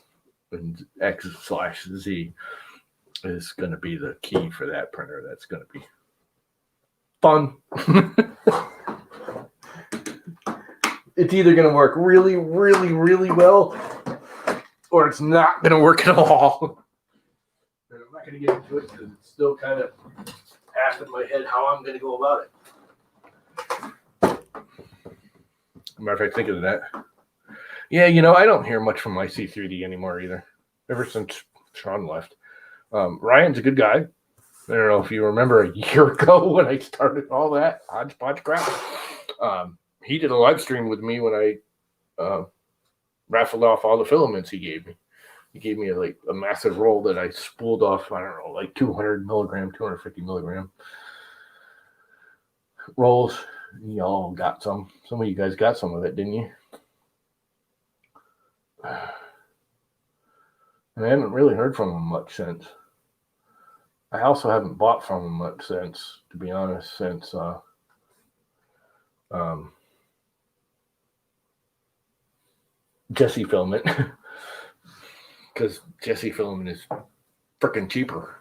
and X/Z is going to be the key for that printer. That's going to be fun. It's either going to work really, really, really well, or it's not going to work at all. And I'm not going to get into it because it's still kind of half in my head how I'm going to go about it. Matter of fact, think of that. Yeah, I don't hear much from IC3D anymore either, ever since Sean left. Ryan's a good guy. I don't know if you remember a year ago when I started all that Hodge Podge crap. He did a live stream with me when I raffled off all the filaments he gave me. He gave me a massive roll that I spooled off, I don't know, like 200 milligram, 250 milligram rolls. Y'all got some. Some of you guys got some of it, didn't you? And I haven't really heard from him much since. I also haven't bought from him much since, to be honest, since Jesse filament. Because Jesse filament is freaking cheaper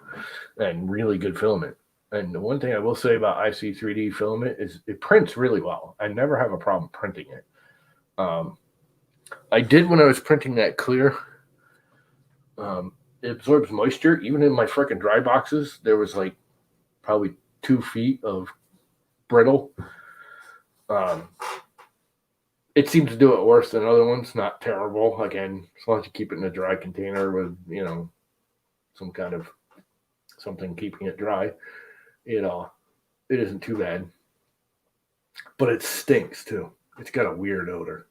and really good filament. And the one thing I will say about IC3D filament is it prints really well. I never have a problem printing it. I did when I was printing that clear. It absorbs moisture. Even in my freaking dry boxes, there was like probably 2 feet of brittle. It seems to do it worse than other ones. Not terrible. Again, as long as you keep it in a dry container with, some kind of something keeping it dry, it isn't too bad. But it stinks too. It's got a weird odor.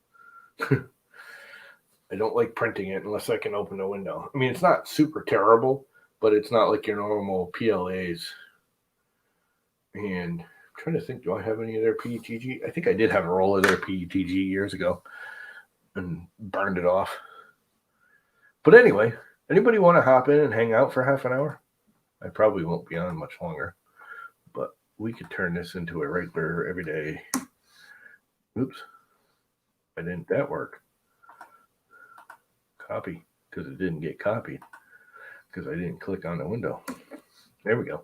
I don't like printing it unless I can open the window. I mean, it's not super terrible, but it's not like your normal PLAs. And I'm trying to think, do I have any of their PETG? I think I did have a roll of their PETG years ago and burned it off. But anyway, anybody want to hop in and hang out for half an hour? I probably won't be on much longer, but we could turn this into a regular everyday. Oops. Why didn't that work? Copy, because it didn't get copied because I didn't click on the window. There we go.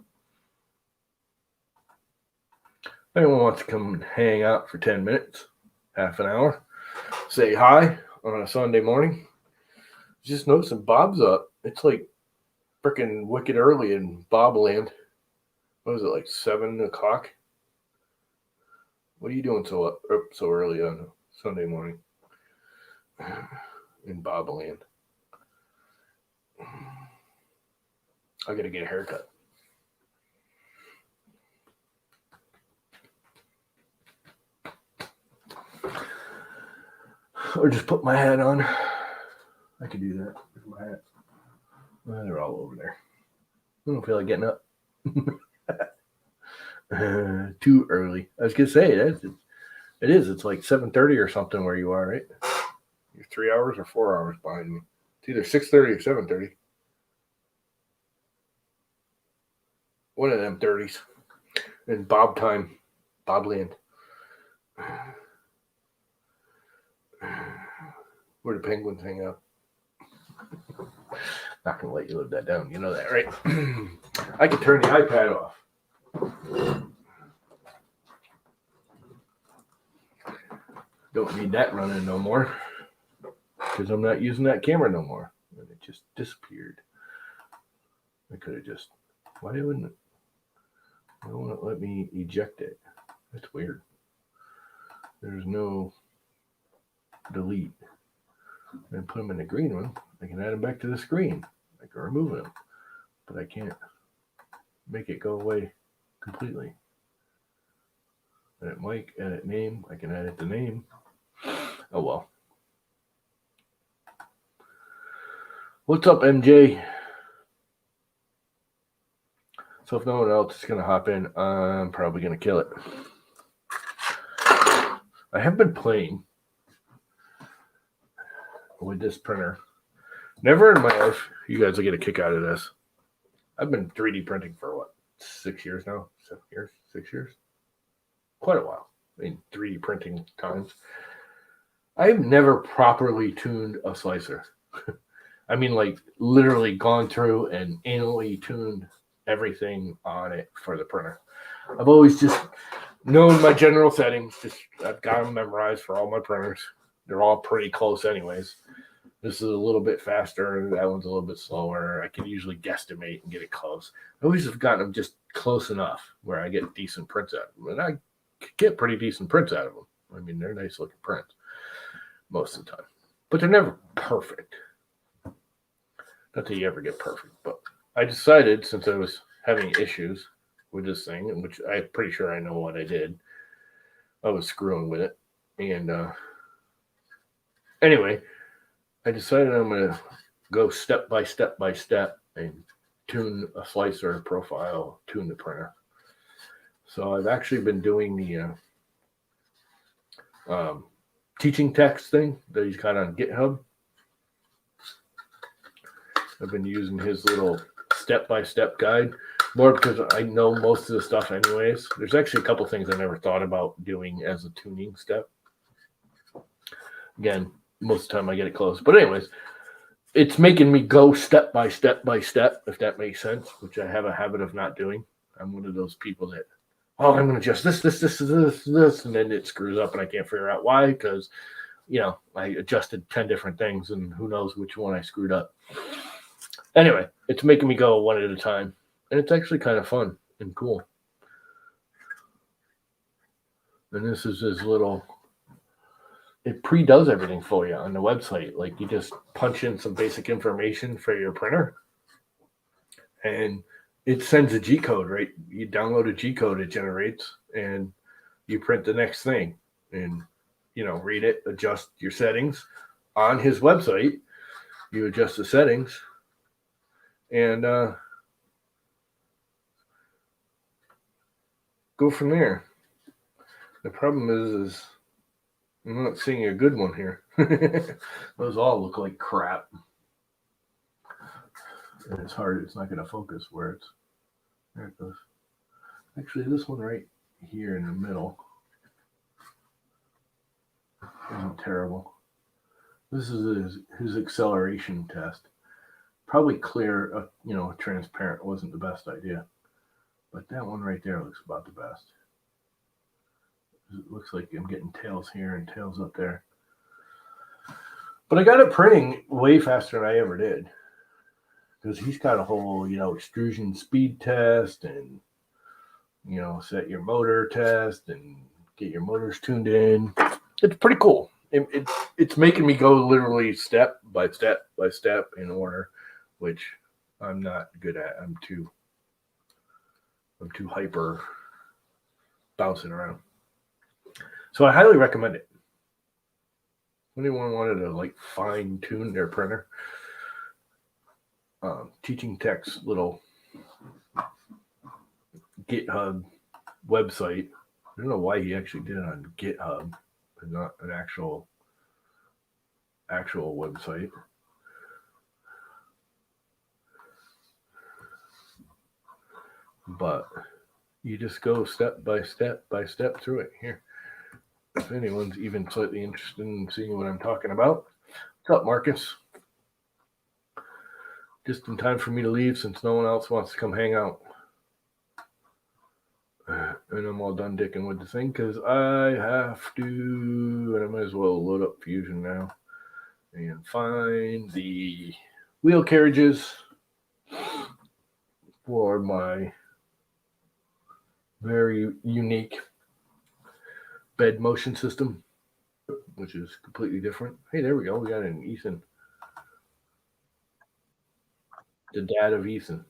Anyone wants to come and hang out for 10 minutes, half an hour, say hi on a Sunday morning. Just noticing Bob's up. It's like freaking wicked early in Bobland. What is it, like 7 o'clock? What are you doing so early on a Sunday morning in Bobland? I gotta get a haircut. Or just put my hat on. I could do that with my hat. Well, they're all over there. I don't feel like getting up. Too early. I was gonna say it is. It's like 7:30 or something where you are, right? You're 3 hours or 4 hours behind me. It's either 6:30 or 7:30. One of them 30s. And Bob time, Bobland. Where the penguins hang out. Not gonna let you live that down. You know that, right? I could turn the iPad off. Don't need that running no more because I'm not using that camera no more. And it just disappeared. I could have just. Why wouldn't it? Why won't it let me eject it? That's weird. There's no delete. And put them in the green one. I can add them back to the screen. I can remove them, but I can't make it go away completely. Edit mic, edit name. I can edit the name. Oh well. What's up, MJ? So if no one else is gonna hop in, I'm probably gonna kill it. I have been playing with this printer. Never in my life, you guys will get a kick out of this. I've been 3D printing for what, 6 years now? 7 years? 6 years? Quite a while in 3D printing times. I've never properly tuned a slicer. I mean, like literally gone through and anally tuned everything on it for the printer. I've always just known my general settings. I've got them memorized for all my printers. They're all pretty close anyways. This is a little bit faster. That one's a little bit slower. I can usually guesstimate and get it close. I always have gotten them just close enough where I get decent prints out of them. And I get pretty decent prints out of them. I mean, they're nice looking prints most of the time. But they're never perfect. Not that you ever get perfect. But I decided, since I was having issues with this thing, which I'm pretty sure I know what I did, I was screwing with it. And anyway, I decided I'm going to go step by step and tune a slicer profile, tune the printer. So I've actually been doing the teaching text thing that he's got on GitHub. I've been using his little step-by-step guide, more because I know most of the stuff anyways. There's actually a couple things I never thought about doing as a tuning step. Again, most of the time I get it close. But anyways, it's making me go step by step, if that makes sense, which I have a habit of not doing. I'm one of those people that, oh, I'm going to adjust this, and then it screws up and I can't figure out why because, I adjusted 10 different things and who knows which one I screwed up. Anyway, it's making me go one at a time, and it's actually kind of fun and cool. And this is his little, it pre-does everything for you on the website. Like you just punch in some basic information for your printer and it sends a G code, right? You download a G code it generates and you print the next thing and, read it, adjust your settings on his website. You adjust the settings and go from there. The problem is I'm not seeing a good one here. Those all look like crap. And it's hard. It's not going to focus where it's. There it goes. Actually, this one right here in the middle isn't terrible. This is his acceleration test. Probably clear, transparent wasn't the best idea. But that one right there looks about the best. It looks like I'm getting tails here and tails up there. But I got it printing way faster than I ever did. Because he's got a whole, extrusion speed test and, set your motor test and get your motors tuned in. It's pretty cool. It's making me go literally step by step by step in order, which I'm not good at. I'm too hyper bouncing around. So I highly recommend it. Anyone wanted to fine tune their printer? Teaching Tech's little GitHub website. I don't know why he actually did it on GitHub and not an actual website. But you just go step by step through it here. If anyone's even slightly interested in seeing what I'm talking about. What's up, Marcus? Just in time for me to leave since no one else wants to come hang out. And I'm all done dicking with the thing because I have to, and I might as well load up Fusion now and find the wheel carriages for my very unique bed motion system, which is completely different. Hey, there we go. We got an Ethan. The dad of Ethan.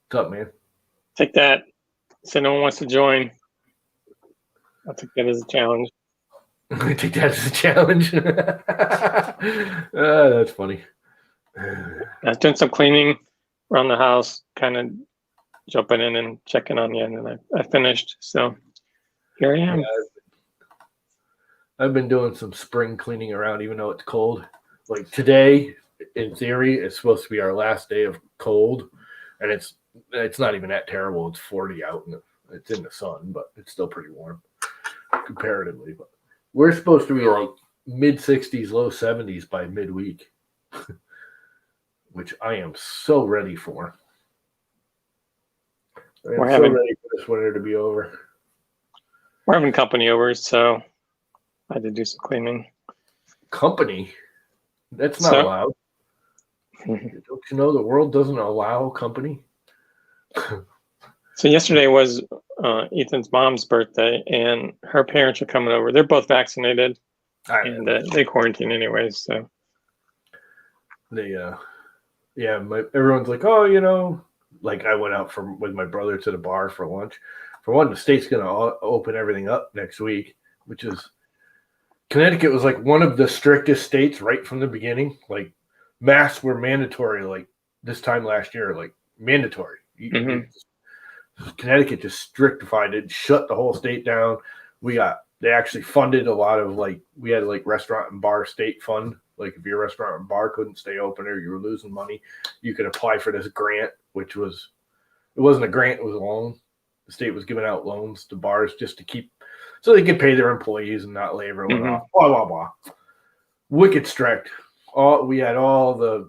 What's up, man? Take that. So no one wants to join. I'll take that as a challenge. I take that as a challenge. That's funny. I was doing some cleaning around the house, kind of jumping in and checking on you, and then I finished. So here I am. Yeah, I've been doing some spring cleaning around, even though it's cold. Like today, in theory, it's supposed to be our last day of cold, and it's not even that terrible. It's 40 out, and it's in the sun, but it's still pretty warm comparatively. But we're supposed to be like mid 60s, low 70s by midweek, which I am so ready for. I'm ready for this winter to be over. We're having company over, so I had to do some cleaning. Company? That's not allowed. Don't you know the world doesn't allow company? So yesterday was Ethan's mom's birthday, and her parents are coming over. They're both vaccinated, and they quarantine anyways. So they, everyone's like, oh, like I went out with my brother to the bar for lunch. For one, the state's going to open everything up next week, which is Connecticut was like one of the strictest states right from the beginning. Like masks were mandatory, like this time last year, like mandatory. Connecticut just strictified it, shut the whole state down. They actually funded a lot of we had restaurant and bar state fund. Like if your restaurant and bar couldn't stay open or you were losing money, you could apply for this grant, it wasn't a grant, it was a loan. The state was giving out loans to bars just to keep, so they could pay their employees and not lay everyone off. Blah, blah, blah. Wicked strict. We had all the,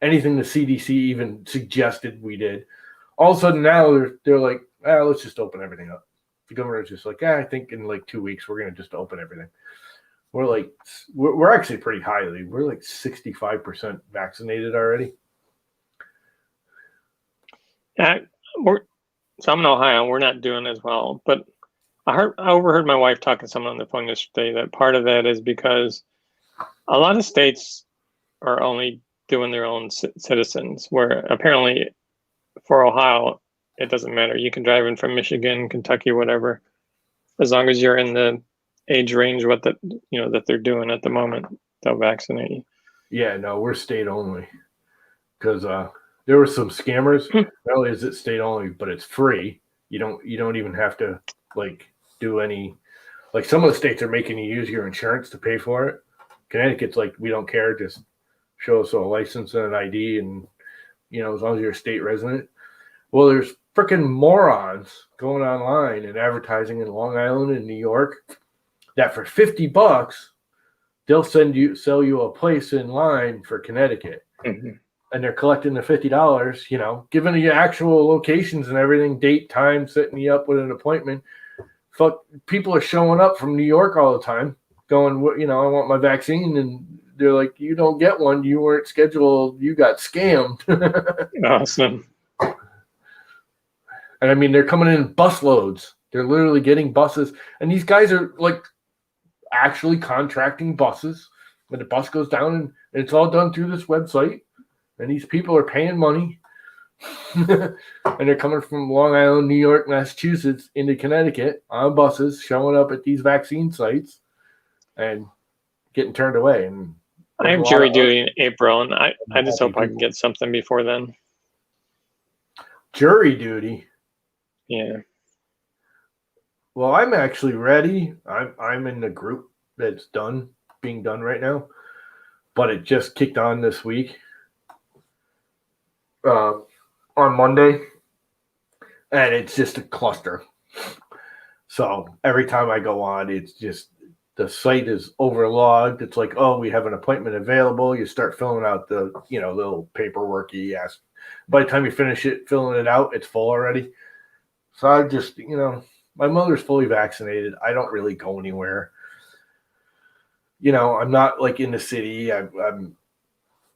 anything the CDC even suggested we did. All of a sudden now they're like, let's just open everything up. The governor's just like, I think in like 2 weeks we're gonna just open everything. We're actually pretty highly. We're like 65% vaccinated already. Yeah, so I'm in Ohio. We're not doing as well, but I overheard my wife talking to someone on the phone yesterday that part of that is because a lot of states are only doing their own citizens, where apparently for Ohio, it doesn't matter. You can drive in from Michigan, Kentucky, whatever, as long as you're in the age range that they're doing at the moment, they'll vaccinate you. Yeah, no, we're state only because there were some scammers. Not only is it state only, but it's free. You don't even have to like do any. Like some of the states are making you use your insurance to pay for it. Connecticut's like, we don't care, just show us a license and an ID, and as long as you're a state resident. Well, there's freaking morons going online and advertising in Long Island and New York that for $50 they'll sell you a place in line for Connecticut. Mm-hmm. And they're collecting the $50, giving you actual locations and everything, date, time, setting you up with an appointment. Fuck, people are showing up from New York all the time going, I want my vaccine. And they're like, you don't get one. You weren't scheduled. You got scammed. Awesome. And I mean, they're coming in bus loads. They're literally getting buses. And these guys are like actually contracting buses. When the bus goes down and it's all done through this website. And these people are paying money. And they're coming from Long Island, New York, Massachusetts into Connecticut on buses, showing up at these vaccine sites and getting turned away. And I have jury duty in April, and I just hope I can get something before then. Jury duty? Yeah. Well, I'm actually ready. I'm in the group that's being done right now, but it just kicked on this week. On Monday, and it's just a cluster. So every time I go on, it's just the site is overlogged. It's like, oh, we have an appointment available. You start filling out the little paperwork you ask. By the time you finish filling it out, it's full already. So I just my mother's fully vaccinated. I don't really go anywhere. I'm not like in the city.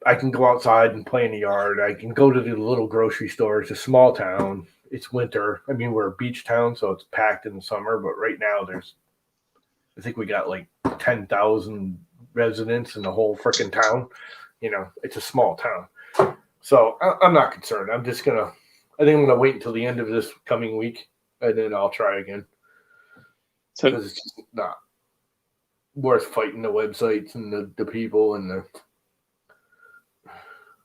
I can go outside and play in the yard. I can go to the little grocery store. It's a small town. It's winter. I mean, we're a beach town, so it's packed in the summer. But right now, I think we got like 10,000 residents in the whole freaking town. It's a small town. So I'm not concerned. I think I'm going to wait until the end of this coming week, and then I'll try again. So it's just not worth fighting the websites and the people and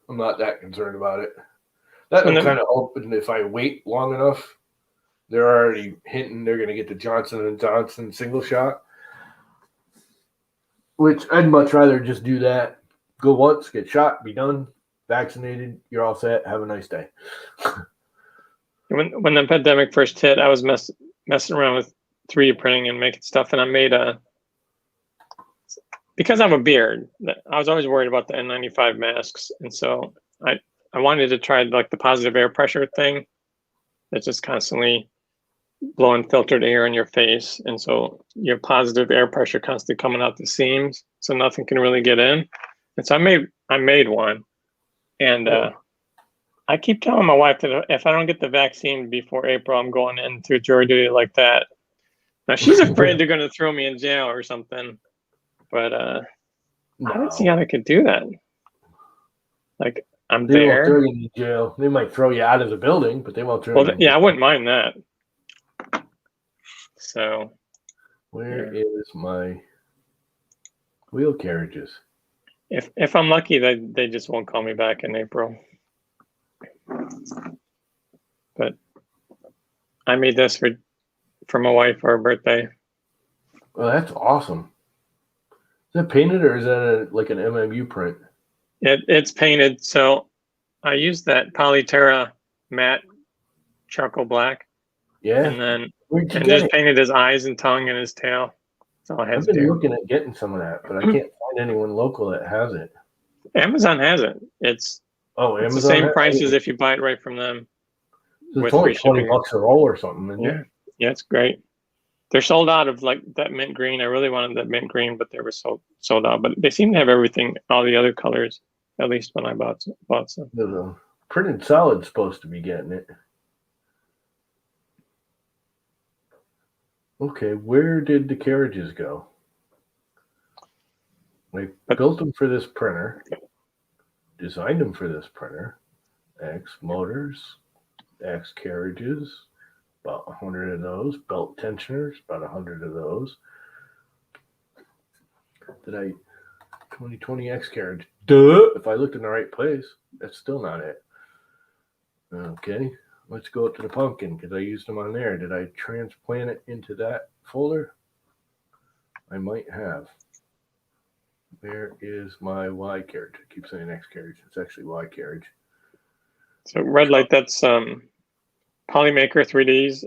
I'm not that concerned about it. That I'm kind of hoping if I wait long enough, they're already hinting they're going to get the Johnson & Johnson single shot, which I'd much rather just do that. Go once, get shot, be done, vaccinated, you're all set, have a nice day. When the pandemic first hit, I was messing around with 3D printing and making stuff, and I made because I have a beard, I was always worried about the N95 masks. And so I wanted to try like the positive air pressure thing that's just constantly blowing filtered air in your face. And so your positive air pressure constantly coming out the seams, so nothing can really get in. And so I made one. And I keep telling my wife that if I don't get the vaccine before April, I'm going into jury duty like that. Now she's afraid they're going to throw me in jail or something. But I don't see how they could do that. Like I'm they there. Won't throw you in jail. They might throw you out of the building, but they won't throw you in jail. I wouldn't mind that. So where is my wheel carriages? If I'm lucky, they just won't call me back in April. But I made this for my wife for her birthday. Well, that's awesome. Is that painted or is that like an MMU print? It's painted. So I used that Polyterra matte charcoal black. Yeah. And then just painted his eyes and tongue and his tail. That's all I had I've been looking at getting some of that, but I can't find anyone local that has it. Amazon has it. It's Oh, It's the Amazon. same price as if you buy it right from them So it's with only free 20 shipping. bucks a roll or something, isn't Yeah, it? yeah, it's great. They're sold out of like that mint green. I really wanted that mint green, but they were sold out. But they seem to have everything, all the other colors. At least when I bought some. The printed solid's supposed to be getting it. Okay, where did the carriages go? We built them for this printer, designed them for this printer. X motors, X carriages, about 100 of those. Belt tensioners, about 100 of those. Did I 2020 X carriage? Duh! If I looked in the right place, that's still not it. Okay, let's go up to the pumpkin because I used them on there. Did I transplant it into that folder? I might have. Where is my Y carriage? I keep saying X carriage. It's actually Y carriage. So red light, that's Polymaker 3Ds.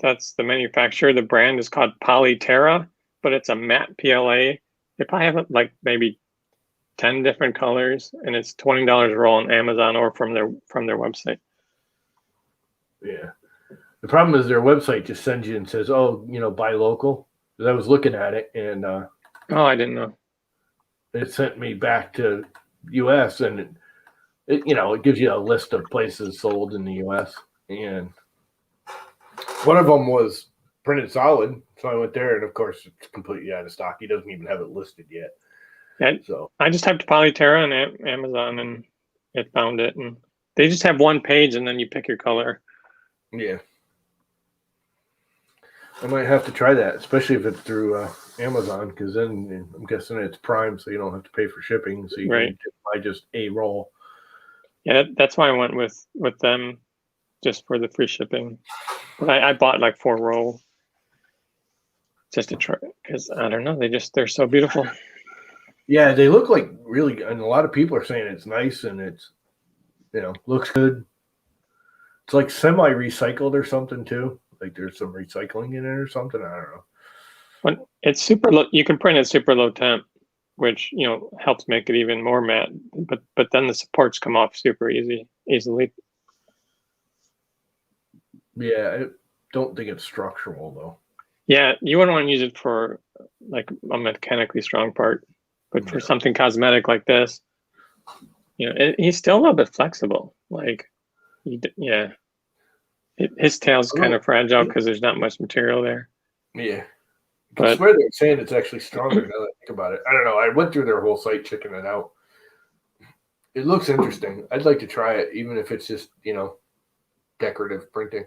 That's the manufacturer. The brand is called Polyterra, but it's a matte PLA. They probably have like maybe 10 different colors, and it's $20 a roll on Amazon or from their website. Yeah. The problem is their website just sends you and says, "Oh, buy local." Because I was looking at it and oh, I didn't know. It sent me back to U.S. and it gives you a list of places sold in the U.S. and one of them was printed solid, so I went there, and of course it's completely out of stock. He doesn't even have it listed yet. Yeah, so I just typed Polyterra on Amazon and it found it, and they just have one page, and then you pick your color. Yeah, I might have to try that, especially if it's through Amazon, because then I'm guessing it's Prime, so you don't have to pay for shipping, so you can buy just a roll. Yeah, that's why I went with them, just for the free shipping. But I bought like 4 roll just to try, because I don't know, they're so beautiful. Yeah, they look like really, and a lot of people are saying it's nice and it's looks good. It's like semi-recycled or something too. Like there's some recycling in it or something. I don't know. But it's super low. You can print at super low temp, which helps make it even more matte. But then the supports come off super easily. Yeah, I don't think it's structural though. Yeah, you wouldn't want to use it for like a mechanically strong part, but for something cosmetic like this, he's still a little bit flexible. Like, his tail's kind of fragile because there's not much material there. Yeah, I swear they're saying it's actually stronger. Now that I think about it, I don't know. I went through their whole site checking it out. It looks interesting. I'd like to try it, even if it's just decorative printing.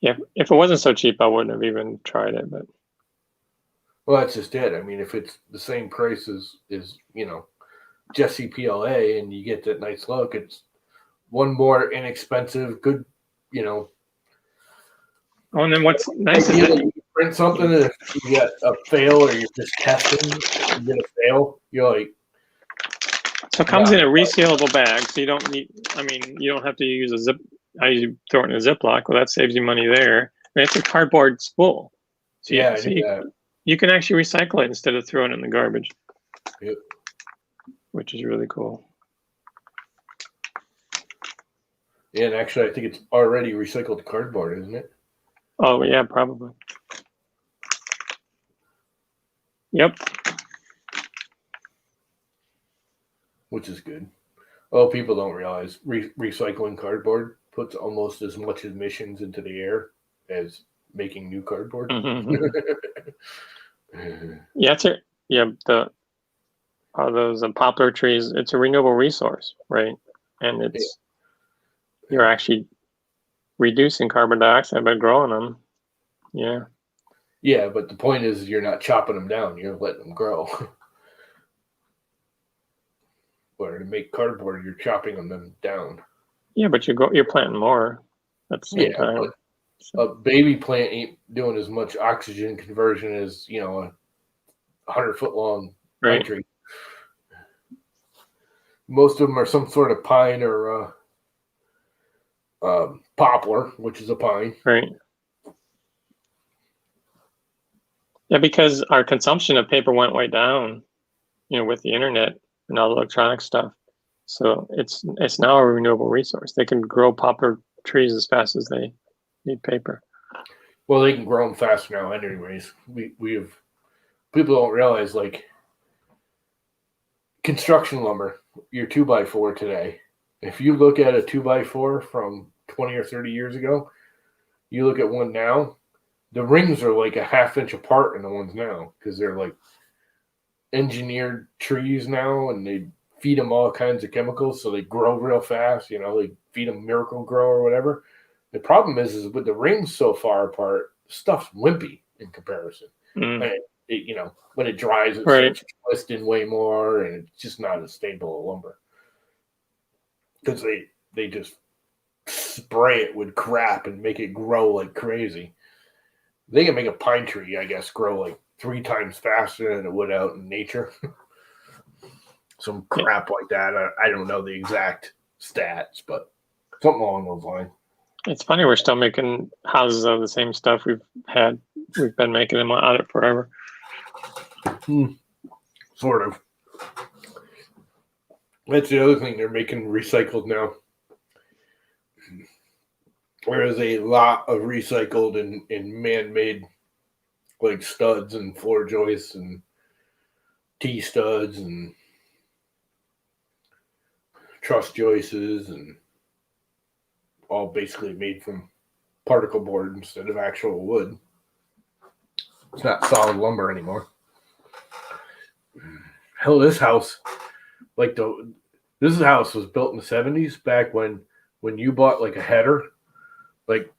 Yeah, if it wasn't so cheap, I wouldn't have even tried it. But well, that's just it. I mean, if it's the same price as Jesse PLA, and you get that nice look, it's one more inexpensive, good. Oh, and then what's nice is that you print something, and if you get a fail or you're just testing, you get a fail, you're like. So it comes in a resealable bag, so you don't need. I mean, you don't have to use a zip. I usually throw it in a Ziploc. Well, that saves you money there. And it's a cardboard spool. So you can actually recycle it instead of throwing it in the garbage. Yep. Which is really cool. Yeah, and actually, I think it's already recycled cardboard, isn't it? Oh, yeah, probably. Yep. Which is good. Oh, people don't realize recycling cardboard puts almost as much emissions into the air as making new cardboard. Yeah, those poplar trees. It's a renewable resource, right? And you're actually reducing carbon dioxide by growing them. Yeah. Yeah, but the point is, you're not chopping them down; you're letting them grow. Or to make cardboard, you're chopping them down. Yeah, but you're planting more at the same time. But a baby plant ain't doing as much oxygen conversion as a 100-foot long pine tree. Most of them are some sort of pine or poplar, which is a pine. Right. Yeah, because our consumption of paper went way down, with the internet. and all the electronic stuff. So it's now a renewable resource. They can grow poplar trees as fast as they need paper. Well, they can grow them fast now, anyways. We have people don't realize, like, construction lumber, your 2x4 today. If you look at a 2x4 from 20 or 30 years ago, you look at one now, the rings are like a half inch apart in the ones now because they're like engineered trees now, and they feed them all kinds of chemicals so they grow real fast. You know, they feed them Miracle Grow or whatever. The problem is with the rings so far apart, stuff's wimpy in comparison. And you know, when it dries, it starts twisting way more, and it's just not as stable a lumber because they just spray it with crap and make it grow like crazy. They can make a pine tree, I guess, grow like 3 times faster than it would out in nature. Some crap like that. I don't know the exact stats, but something along those lines. It's funny we're still making houses out of the same stuff we've been making them out of it forever. Sort of. That's the other thing, they're making recycled now. There's a lot of recycled and man-made, like studs and floor joists and T-studs and truss joists, and all basically made from particle board instead of actual wood. It's not solid lumber anymore. Hell, this house, this house was built in the 70s, back when you bought like a header. Like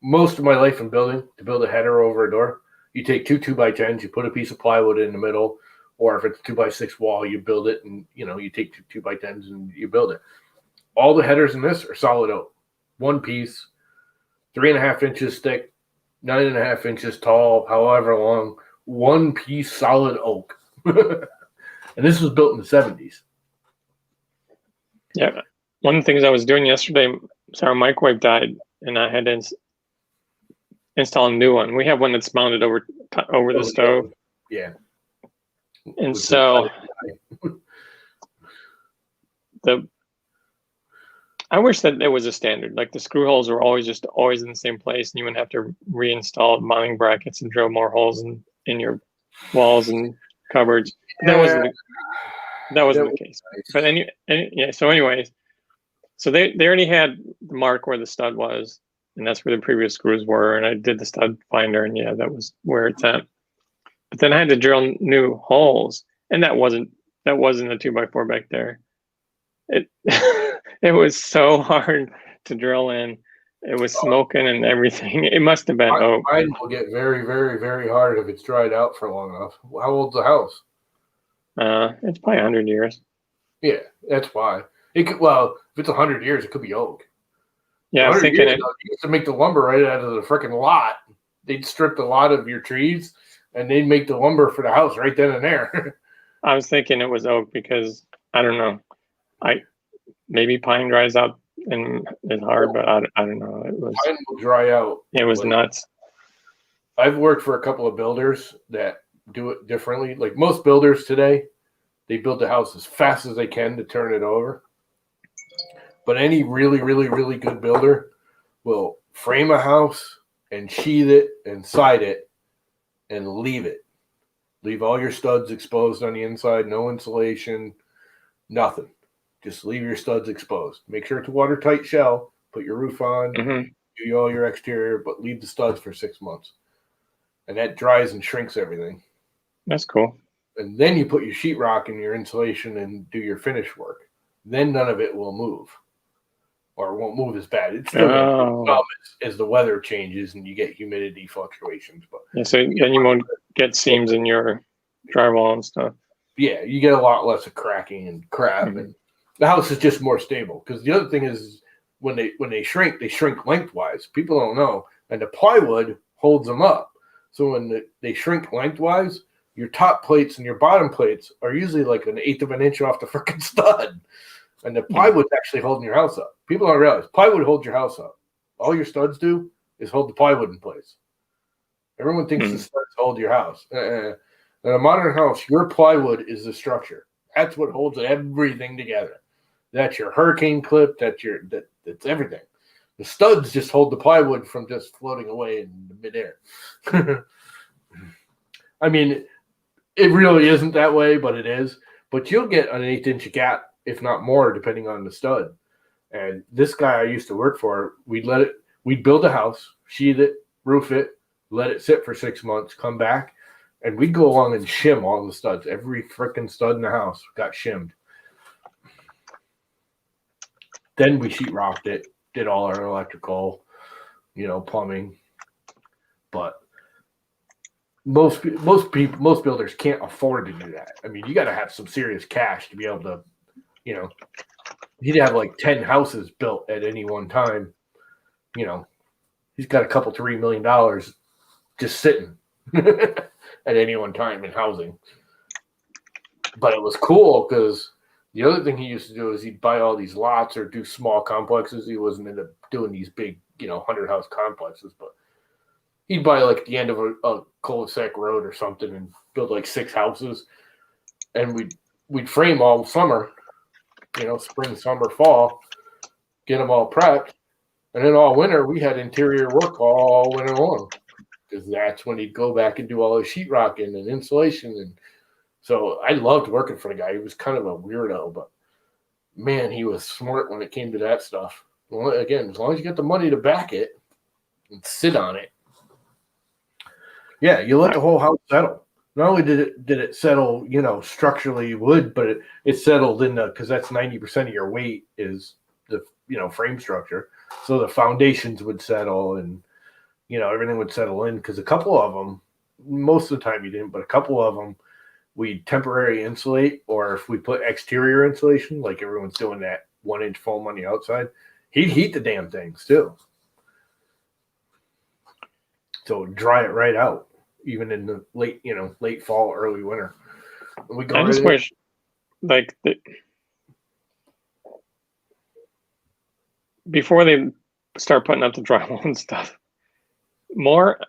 most of my life in building, to build a header over a door, you take 2 2x10s, you put a piece of plywood in the middle, or if it's a 2x6 wall, you build it, and you take 2 2x10s and you build it. All the headers in this are solid oak, one piece, 3.5 inches thick, 9.5 inches tall, however long, one piece solid oak. And this was built in the 70s. Yeah, one of the things I was doing yesterday, so our microwave died, and I had to install a new one. We have one that's mounted over the stove. Yeah. And so I wish that there was a standard. Like the screw holes were always in the same place, and you wouldn't have to reinstall mounting brackets and drill more holes in your walls and cupboards. That wasn't the case. But so anyways, so they already had the mark where the stud was, and that's where the previous screws were, and I did the stud finder, and that was where it's at. But then I had to drill new holes, and that wasn't a 2x4 back there. It it was so hard to drill in. It was smoking and everything. It must have been oak. Mine will get very, very, very hard if it's dried out for long enough. How old's the house? It's probably 100 years. Yeah, that's why. It could, well, if it's 100 years, it could be oak. Yeah, I was thinking you used to make the lumber right out of the freaking lot. They'd strip the lot of your trees, and they'd make the lumber for the house right then and there. I was thinking it was oak because I don't know. Maybe pine dries out and is hard, but I don't know. Pine will dry out. It was nuts. I've worked for a couple of builders that do it differently. Like most builders today, they build the house as fast as they can to turn it over. But any really, really, really good builder will frame a house and sheathe it and side it and leave it. Leave all your studs exposed on the inside, no insulation, nothing. Just leave your studs exposed. Make sure it's a watertight shell. Put your roof on, do all your exterior, but leave the studs for 6 months. And that dries and shrinks everything. That's cool. And then you put your sheetrock in your insulation and do your finish work. Then none of it will move. Or it won't move as bad. It's still as the weather changes and you get humidity fluctuations. But yeah, so then you won't get seams in your drywall and stuff. Yeah, you get a lot less of cracking and crap. And the house is just more stable. Because the other thing is when they shrink lengthwise. People don't know. And the plywood holds them up. So when they shrink lengthwise, your top plates and your bottom plates are usually like 1/8 of an inch off the freaking stud. And the plywood's actually holding your house up. People don't realize plywood holds your house up. All your studs do is hold the plywood in place. Everyone thinks the studs hold your house. In a modern house, your plywood is the structure. That's what holds everything together. That's your hurricane clip. That's everything. The studs just hold the plywood from just floating away in midair. I mean, it really isn't that way, but it is. But you'll get an 1/8 inch gap, if not more, depending on the stud. And this guy I used to work for, we'd build a house, sheathe it, roof it, let it sit for 6 months, come back, and we'd go along and shim all the studs. Every freaking stud in the house got shimmed. Then we sheetrocked it, did all our electrical, plumbing. But most builders can't afford to do that. I mean, you got to have some serious cash to be able to, he'd have like 10 houses built at any one time. He's got a couple $3 million just sitting at any one time in housing. But it was cool because the other thing he used to do is he'd buy all these lots or do small complexes. He wasn't into doing these big, 100-house complexes, but he'd buy like the end of a cul-de-sac road or something and build like 6 houses. And we'd frame all summer, spring, summer, fall, get them all prepped. And then all winter, we had interior work all winter long because that's when he'd go back and do all the sheetrocking and insulation. And so I loved working for the guy. He was kind of a weirdo, but man, he was smart when it came to that stuff. Well, again, as long as you get the money to back it and sit on it, yeah, you let the whole house settle. Not only did it settle, structurally wood, but it settled in because that's 90% of your weight is the frame structure. So the foundations would settle and everything would settle in because a couple of them, most of the time you didn't, but a couple of them we'd temporary insulate, or if we put exterior insulation, like everyone's doing that 1-inch foam on the outside, he'd heat the damn things too. So dry it right out, even in the late fall, early winter. And I just wish, before they start putting up the drywall and stuff, more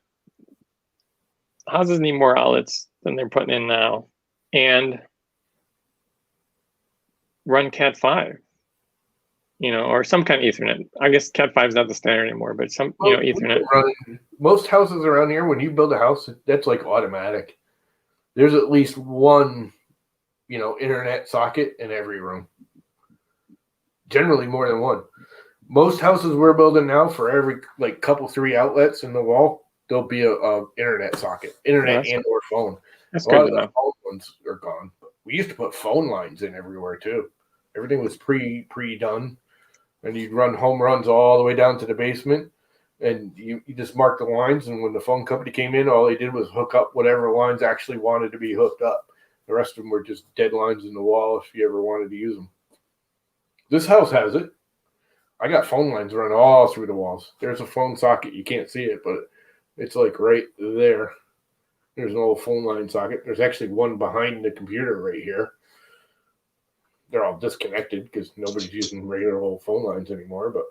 houses need more outlets than they're putting in now, and run Cat 5, or some kind of Ethernet. I guess Cat 5 is not the standard anymore, but Ethernet. Most houses around here, when you build a house, that's like automatic. There's at least one, internet socket in every room. Generally more than one. Most houses we're building now, for every couple 3 outlets in the wall, there'll be a internet socket, or phone. That's a lot good of the phone ones are gone. But we used to put phone lines in everywhere too. Everything was pre-done, and you'd run home runs all the way down to the basement, and you just mark the lines. And when the phone company came in, all they did was hook up whatever lines actually wanted to be hooked up. The rest of them were just dead lines in the wall if you ever wanted to use them. This house has it. I got phone lines running all through the walls. There's a phone socket. You can't see it, but it's like right there. There's an old phone line socket. There's actually one behind the computer right here. They're all disconnected because nobody's using regular old phone lines anymore, but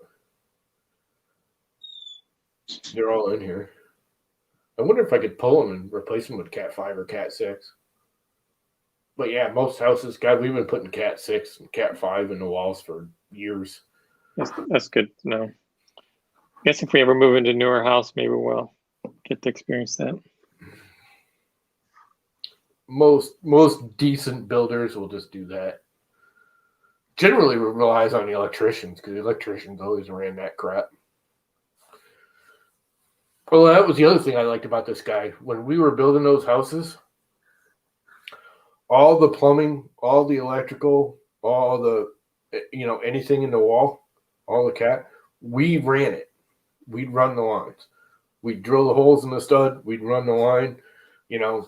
they're all in here. I wonder if I could pull them and replace them with Cat 5 or Cat 6. But yeah, most houses, God, we've been putting Cat 6 and Cat 5 in the walls for years. That's good to know. I guess if we ever move into a newer house, maybe we'll get to experience that. Most decent builders will just do that. Generally, relies on the electricians because the electricians always ran that crap. Well, that was the other thing I liked about this guy. When we were building those houses, all the plumbing, all the electrical, all the, anything in the wall, all the cat, we ran it. We'd run the lines. We'd drill the holes in the stud. We'd run the line,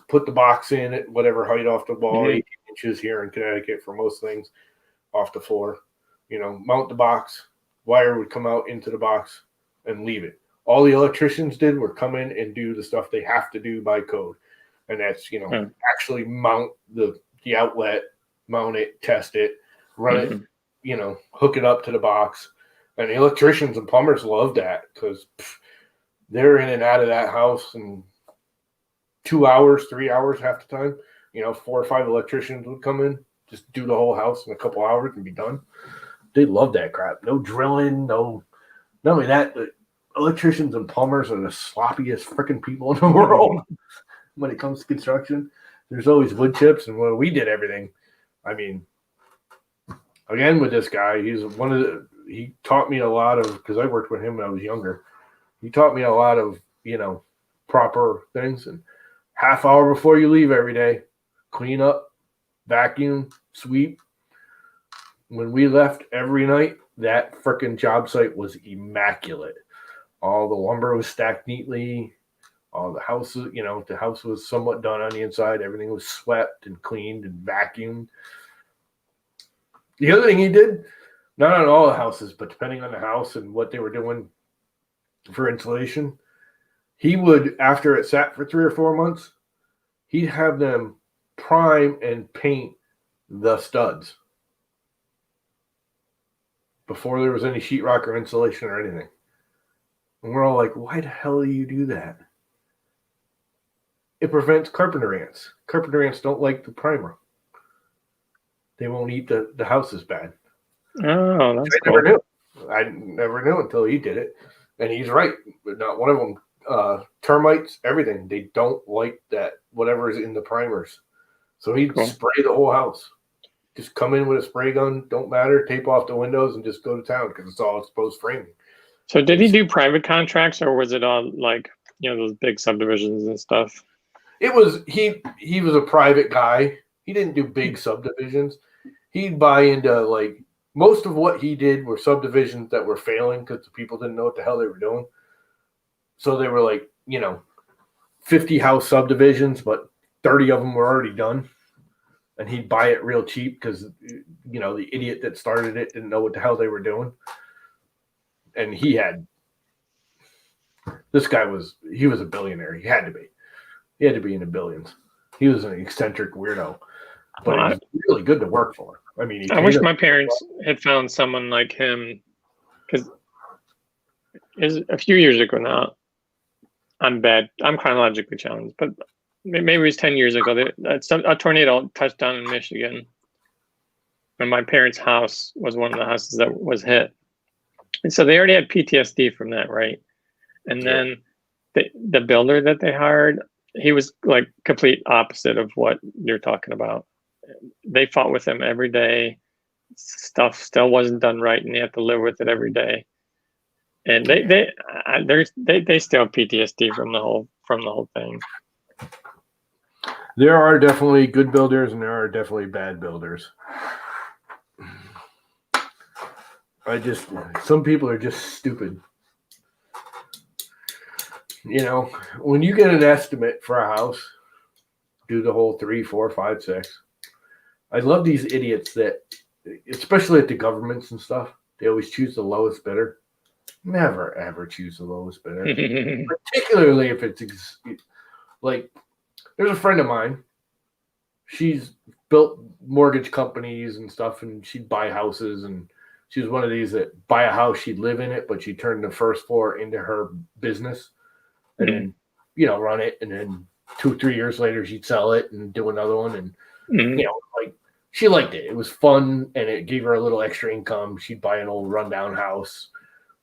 put the box in at whatever height off the wall, 18 inches here in Connecticut for most things, off the floor, mount the box, wire would come out into the box and leave it. All the electricians did were come in and do the stuff they have to do by code. And that's, actually mount the outlet, mount it, test it, run it, hook it up to the box. And the electricians and plumbers love that because they're in and out of that house in 2 hours, 3 hours half the time. 4 or 5 electricians would come in just do the whole house in a couple hours and be done. They love that crap. No drilling, no. Not only that, the electricians and plumbers are the sloppiest freaking people in the world when it comes to construction. There's always wood chips, and when we did everything, I mean, again with this guy, he taught me a lot of, because I worked with him when I was younger. He taught me a lot of, proper things. And half hour before you leave every day, clean up, vacuum, sweep. When we left every night, that freaking job site was immaculate. All the lumber was stacked neatly. All the houses, the house was somewhat done on the inside. Everything was swept and cleaned and vacuumed. The other thing he did, not on all the houses, but depending on the house and what they were doing for insulation, he would, after it sat for 3 or 4 months, he'd have them prime and paint the studs before there was any sheetrock or insulation or anything. And we're all like, why the hell do you do that? It prevents carpenter ants. Carpenter ants don't like the primer. They won't eat the house as bad. Oh, that's cool. I never knew until he did it. And he's right. Not one of them. Termites, everything. They don't like that, whatever is in the primers. So he'd spray the whole house. Just come in with a spray gun, don't matter, tape off the windows, and just go to town because it's all exposed framing. So did he do private contracts, or was it all like, those big subdivisions and stuff? It was, he was a private guy. He didn't do big subdivisions. He'd buy into, like, most of what he did were subdivisions that were failing because the people didn't know what the hell they were doing. So they were like, 50 house subdivisions, but 30 of them were already done. And he'd buy it real cheap because, the idiot that started it didn't know what the hell they were doing. And this guy was a billionaire. He had to be. He had to be in the billions. He was an eccentric weirdo, but he was really good to work for. I mean, I wish my parents had found someone like him, because a few years ago now, I'm chronologically challenged, but maybe it was 10 years ago, a tornado touched down in Michigan, and my parents' house was one of the houses that was hit. And so they already had PTSD from that, right? And then the builder that they hired, he was like complete opposite of what you're talking about. They fought with him every day. Stuff still wasn't done right, and they have to live with it every day. And they still have PTSD from the whole thing. There are definitely good builders and there are definitely bad builders. Some people are just stupid. When you get an estimate for a house, do the whole 3, 4, 5, 6. I love these idiots that, especially at the governments and stuff, they always choose the lowest bidder. Never, ever choose the lowest bidder. Particularly if it's like, there's a friend of mine. She's built mortgage companies and stuff, and she'd buy houses. And she was one of these that buy a house, she'd live in it, but she'd turn the first floor into her business and then, run it. And then 2, 3 years later, she'd sell it and do another one. And, she liked it. It was fun, and it gave her a little extra income. She'd buy an old rundown house,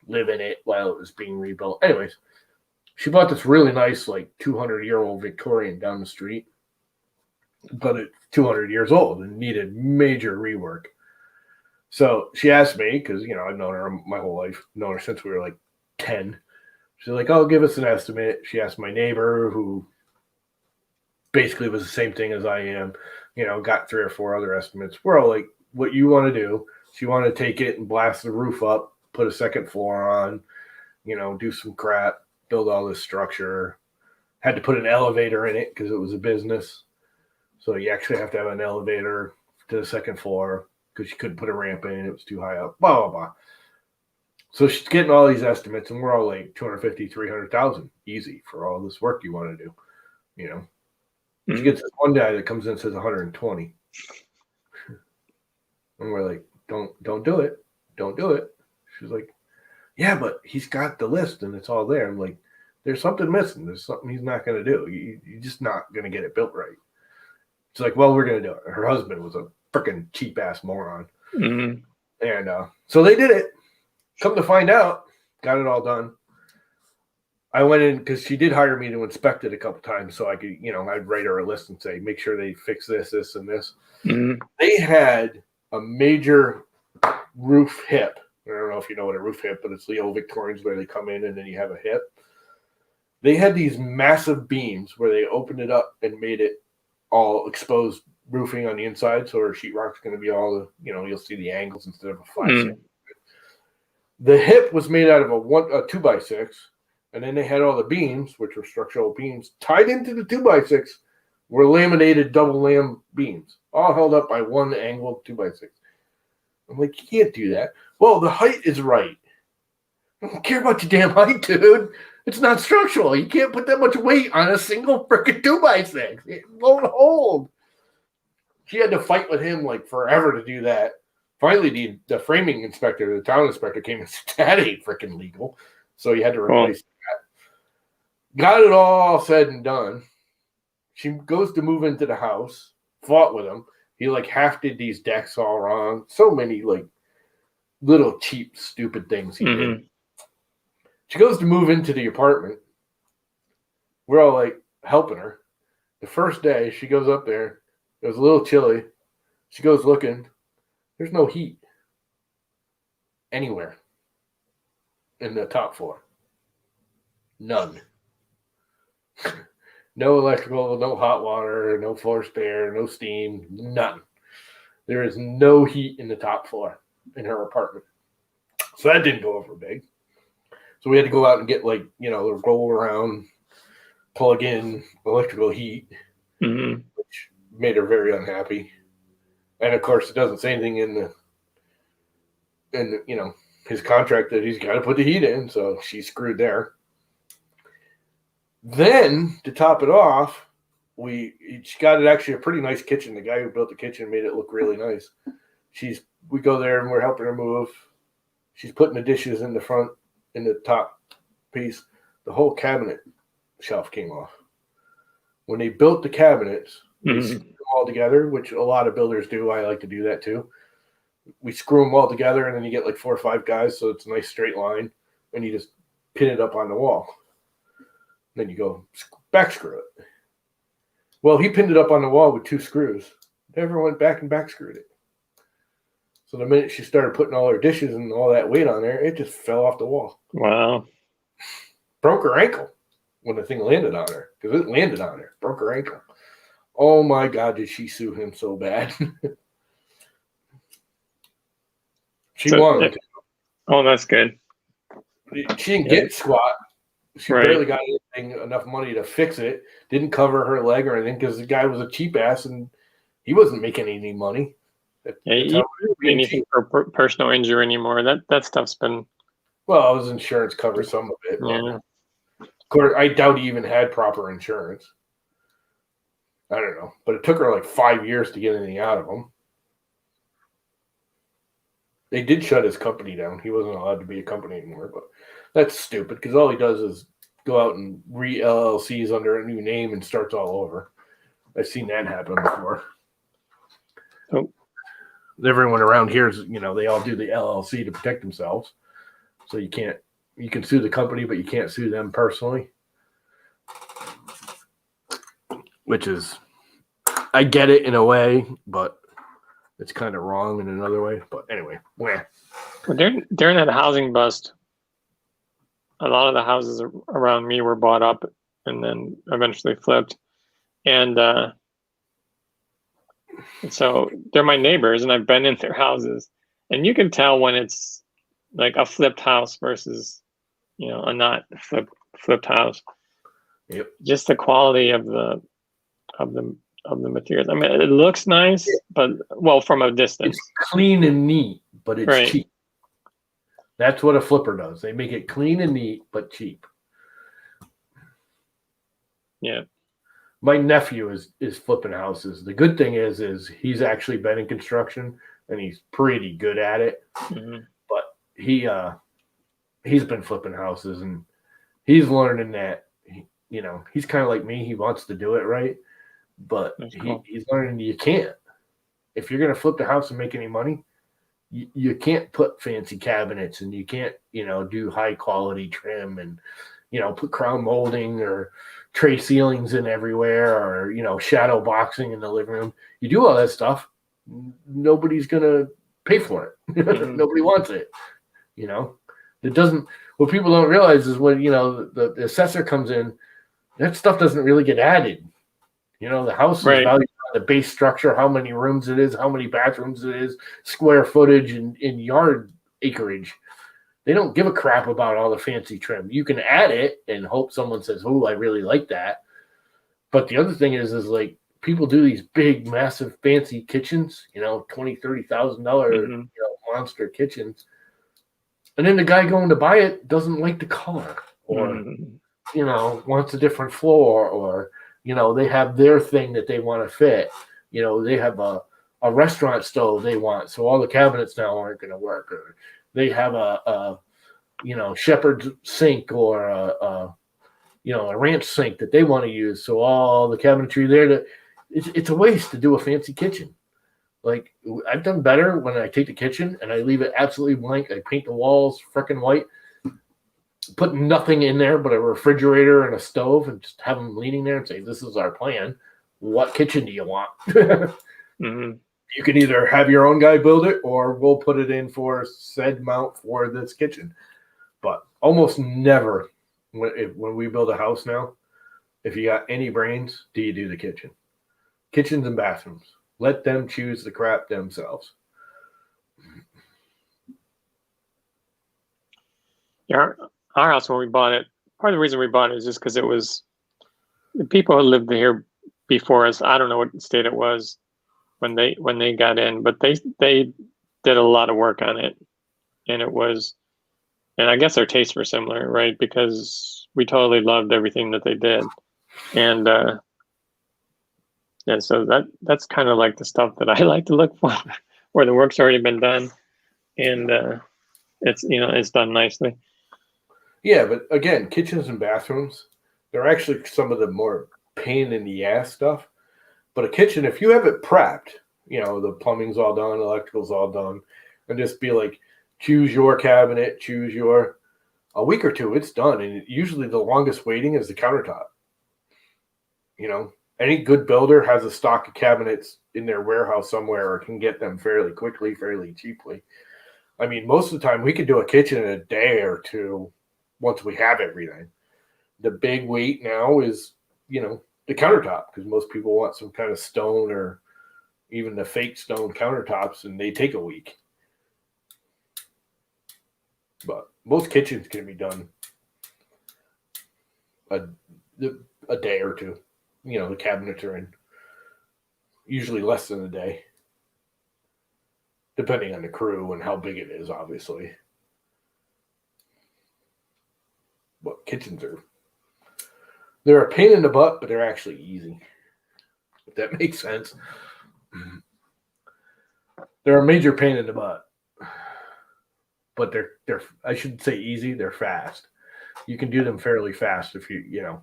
live in it while it was being rebuilt. Anyways, she bought this really nice, like 200-year-old Victorian down the street, but it's 200 years old and needed major rework. So she asked me, because, I've known her my whole life, known her since we were like 10. She's like, oh, give us an estimate. She asked my neighbor, who basically was the same thing as I am, got 3 or 4 other estimates. We're all like, what you want to do? She wanted to take it and blast the roof up, put a second floor on, do some crap, build all this structure. Had to put an elevator in it because it was a business. So you actually have to have an elevator to the second floor because you couldn't put a ramp in. It was too high up, blah, blah, blah. So she's getting all these estimates, and we're all like 250, 300,000 easy for all this work you want to do, She gets this one guy that comes in and says 120. And we're like, don't do it. Don't do it. She's like, yeah, but he's got the list and it's all there. I'm like, there's something missing. There's something he's not going to do. You're just not going to get it built right. It's like, well, we're going to do it. Her husband was a freaking cheap ass moron. Mm-hmm. And so they did it. Come to find out, got it all done. I went in because she did hire me to inspect it a couple times, so I could, I'd write her a list and say, make sure they fix this, this, and this. Mm-hmm. They had a major roof hip. I don't know if you know what a roof hip, but it's the old Victorians where they come in and then you have a hip. They had these massive beams where they opened it up and made it all exposed roofing on the inside, so our sheetrock's going to be all the, you'll see the angles instead of a 5-6. The hip was made out of a 2x6, and then they had all the beams, which were structural beams, tied into the 2x6, were laminated double lam beams, all held up by one angled 2x6. I'm like, you can't do that. Well, the height is right. I don't care about your damn height, dude. It's not structural. You can't put that much weight on a single freaking 2x6. It won't hold. She had to fight with him like forever to do that. Finally, the framing inspector, the town inspector, came and said that ain't freaking legal. So he had to replace that. Got it all said and done. She goes to move into the house, fought with him. He like half did these decks all wrong. So many like little cheap, stupid things he did. She goes to move into the apartment. We're all like helping her. The first day she goes up there. It was a little chilly. She goes looking. There's no heat anywhere in the top floor. None. No electrical, no hot water, no forced air, no steam, none. There is no heat in the top floor in her apartment. So that didn't go over big. So we had to go out and get the roll around, plug in electrical heat, which made her very unhappy. And of course, it doesn't say anything in his contract that he's got to put the heat in. So she's screwed there. Then to top it off, she got it actually a pretty nice kitchen. The guy who built the kitchen made it look really nice. We go there and we're helping her move. She's putting the dishes in the front, in the top piece. The whole cabinet shelf came off. When they built the cabinets, they screwed them all together, which a lot of builders do. I like to do that too. We screw them all together, and then you get like 4 or 5 guys, so it's a nice straight line, and you just pin it up on the wall. Then you go back screw it. Well, he pinned it up on the wall with 2 screws. Never went back and back screwed it. So the minute she started putting all her dishes and all that weight on there, it just fell off the wall. Wow. Broke her ankle when the thing landed on her, because it landed on her. Broke her ankle. Oh my God, did she sue him so bad? She won. Oh, that's good. She didn't get squat. She barely got enough money to fix it. Didn't cover her leg or anything because the guy was a cheap ass and he wasn't making any money. Yeah, you don't do anything for personal injury anymore. That stuff's been. Well, his insurance covers some of it. Yeah. Of course, I doubt he even had proper insurance. I don't know, but it took her like 5 years to get anything out of him. They did shut his company down. He wasn't allowed to be a company anymore, but that's stupid because all he does is go out and re-LLCs under a new name and starts all over. I've seen that happen before. Oh. Everyone around here is, they all do the LLC to protect themselves. So you can sue the company, but you can't sue them personally. Which is, I get it in a way, but it's kind of wrong in another way. But anyway, Well, during that housing bust, a lot of the houses around me were bought up and then eventually flipped. And so they're my neighbors, and I've been in their houses. And you can tell when it's like a flipped house versus, a not flipped house. Yep. Just the quality of the materials. I mean, it looks nice, but from a distance. It's clean and neat, but it's cheap. That's what a flipper does. They make it clean and neat, but cheap. Yeah. My nephew is flipping houses. The good thing is he's actually been in construction and he's pretty good at it. Mm-hmm. But he's been flipping houses and he's learning that he's kind of like me. He wants to do it right, but he's learning you can't. if you're going to flip the house and make any money, you can't put fancy cabinets and you can't, do high quality trim and, put crown molding or tray ceilings in everywhere or, shadow boxing in the living room. You do all that stuff, nobody's going to pay for it. Mhm. Nobody wants it. It doesn't, what people don't realize is when, the assessor comes in, that stuff doesn't really get added. The house is Right. valued on the base structure, how many rooms it is, how many bathrooms it is, square footage and yard acreage. They don't give a crap about all the fancy trim. You can add it and hope someone says, "Oh, I really like that." But the other thing is like people do these big, massive, fancy kitchens, $20,000, $30,000, Mhm. monster kitchens. And then the guy going to buy it doesn't like the color or, Mhm. wants a different floor or, they have their thing that they want to fit. They have a restaurant stove they want. So all the cabinets now aren't going to work. Or they have a shepherd's sink or a ranch sink that they want to use. So all the cabinetry there, it's a waste to do a fancy kitchen. Like I've done better when I take the kitchen and I leave it absolutely blank. I paint the walls freaking white, put nothing in there but a refrigerator and a stove, and just have them leaning there and say, "This is our plan. What kitchen do you want?" Mhm. You can either have your own guy build it, or we'll put it in for said mount for this kitchen. But almost never, when we build a house now, if you got any brains, do you do the kitchen? Kitchens and bathrooms. Let them choose the crap themselves. Yeah, our house when we bought it, part of the reason we bought it is just because it was the people who lived here before us. I don't know what state it was when they got in, but they did a lot of work on it, and it was, and I guess our tastes were similar, right? Because we totally loved everything that they did, and yeah, so that's kind of like the stuff that I like to look for, where the work's already been done, and it's done nicely. Yeah, but again, kitchens and bathrooms, they're actually some of the more pain in the ass stuff. But a kitchen, if you have it prepped, the plumbing's all done, electrical's all done, and just be like, choose your cabinet, choose your, a week or two, it's done. And usually the longest waiting is the countertop. Any good builder has a stock of cabinets in their warehouse somewhere or can get them fairly quickly, fairly cheaply. I mean, most of the time we could do a kitchen in a day or two once we have everything. The big wait now is, the countertop, because most people want some kind of stone or even the fake stone countertops, and they take a week. But most kitchens can be done a, a day or two. The cabinets are in usually less than a day, depending on the crew and how big it is, obviously. But kitchens they're a pain in the butt, but they're actually easy. If that makes sense. They're a major pain in the butt. But they're I shouldn't say easy, they're fast. You can do them fairly fast if you.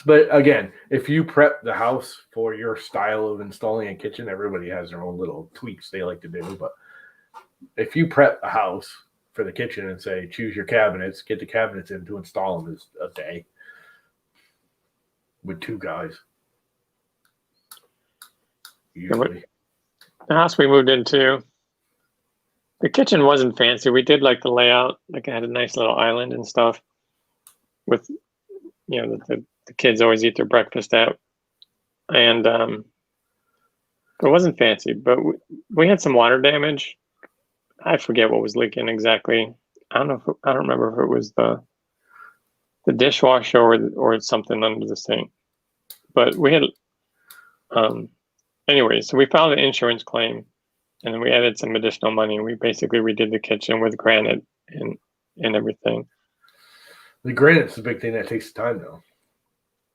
But again, if you prep the house for your style of installing a kitchen, everybody has their own little tweaks they like to do. But if you prep a house for the kitchen and say, choose your cabinets, get the cabinets in to install them is a day with two guys. Usually. The house we moved into, the kitchen wasn't fancy. We did like the layout, like it had a nice little island and stuff with, the kids always eat their breakfast out. And it wasn't fancy, but we had some water damage. I forget what was leaking exactly. I don't remember if it was the dishwasher or something under the sink. But we had anyway, so we filed an insurance claim, and then we added some additional money. We basically redid the kitchen with granite and everything. The granite's the big thing that takes time, though.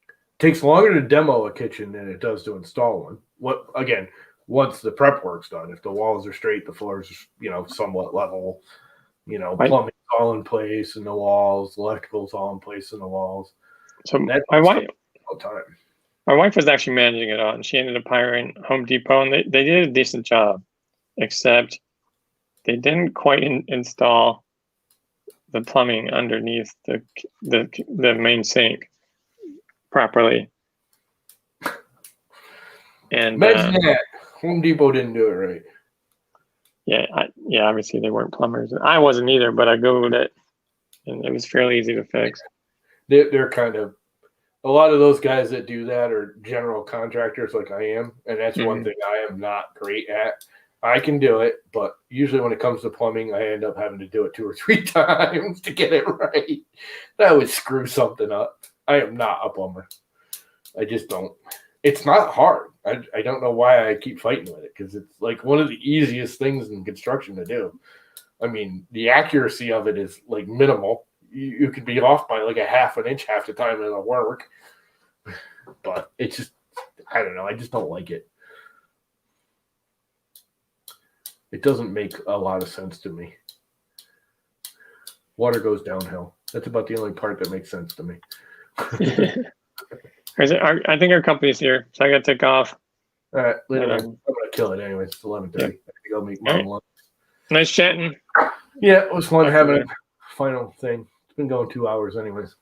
It takes longer to demo a kitchen than it does to install one. Once the prep work's done, if the walls are straight, the floors are, somewhat level, plumbing's all in place in the walls, electrical's all in place in the walls. So That's my wife, all the time. My wife was actually managing it all, and she ended up hiring Home Depot, and they did a decent job, except they didn't quite install the plumbing underneath the main sink properly. And Imagine that. Home Depot didn't do it right. yeah, obviously they weren't plumbers. I wasn't either, but I Googled it, and it was fairly easy to fix. They're kind of, a lot of those guys that do that are general contractors like I am, and that's one thing I am not great at. I can do it, but usually when it comes to plumbing, I end up having to do it 2 or 3 times to get it right. That would screw something up. I am not a plumber. I just don't. It's not hard. I don't know why I keep fighting with it, because it's like one of the easiest things in construction to do. I mean, the accuracy of it is like minimal. You could be off by like a half an inch half the time and it'll work. But it's just, I don't know. I just don't like it. It doesn't make a lot of sense to me. Water goes downhill. That's about the only part that makes sense to me. I think our company's here, so I got to take off. All right, later. I'm going to kill it anyways. It's 11:30. Yeah. I have to go make my lunch. Nice chatting. Yeah, it was fun having a final thing. It's been going 2 hours anyways.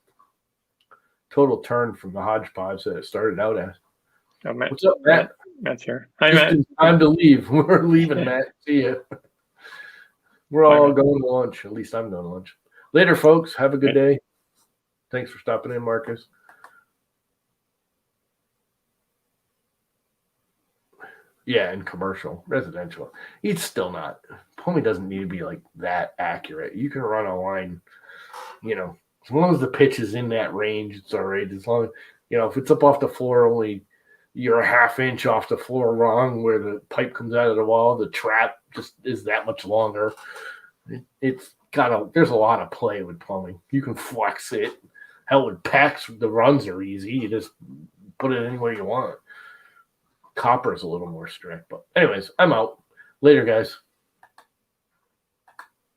Total turn from the Hodge Podge that it started out as. Oh, Matt. What's up, Matt? Matt's here. Hi, Matt. Time to leave. We're leaving, Matt. See ya. We're all going to lunch. At least I'm going to lunch. Later, folks. Have a good day. Thanks for stopping in, Marcus. Yeah, and commercial, residential. It's still not. Plumbing doesn't need to be like that accurate. You can run a line, as long as the pitch is in that range, it's all right. As long as, if it's up off the floor, only you're a half inch off the floor wrong where the pipe comes out of the wall, the trap just is that much longer. There's a lot of play with plumbing. You can flex it. Hell, with packs, the runs are easy. You just put it anywhere you want. Copper is a little more strict. But anyways, I'm out. Later, guys.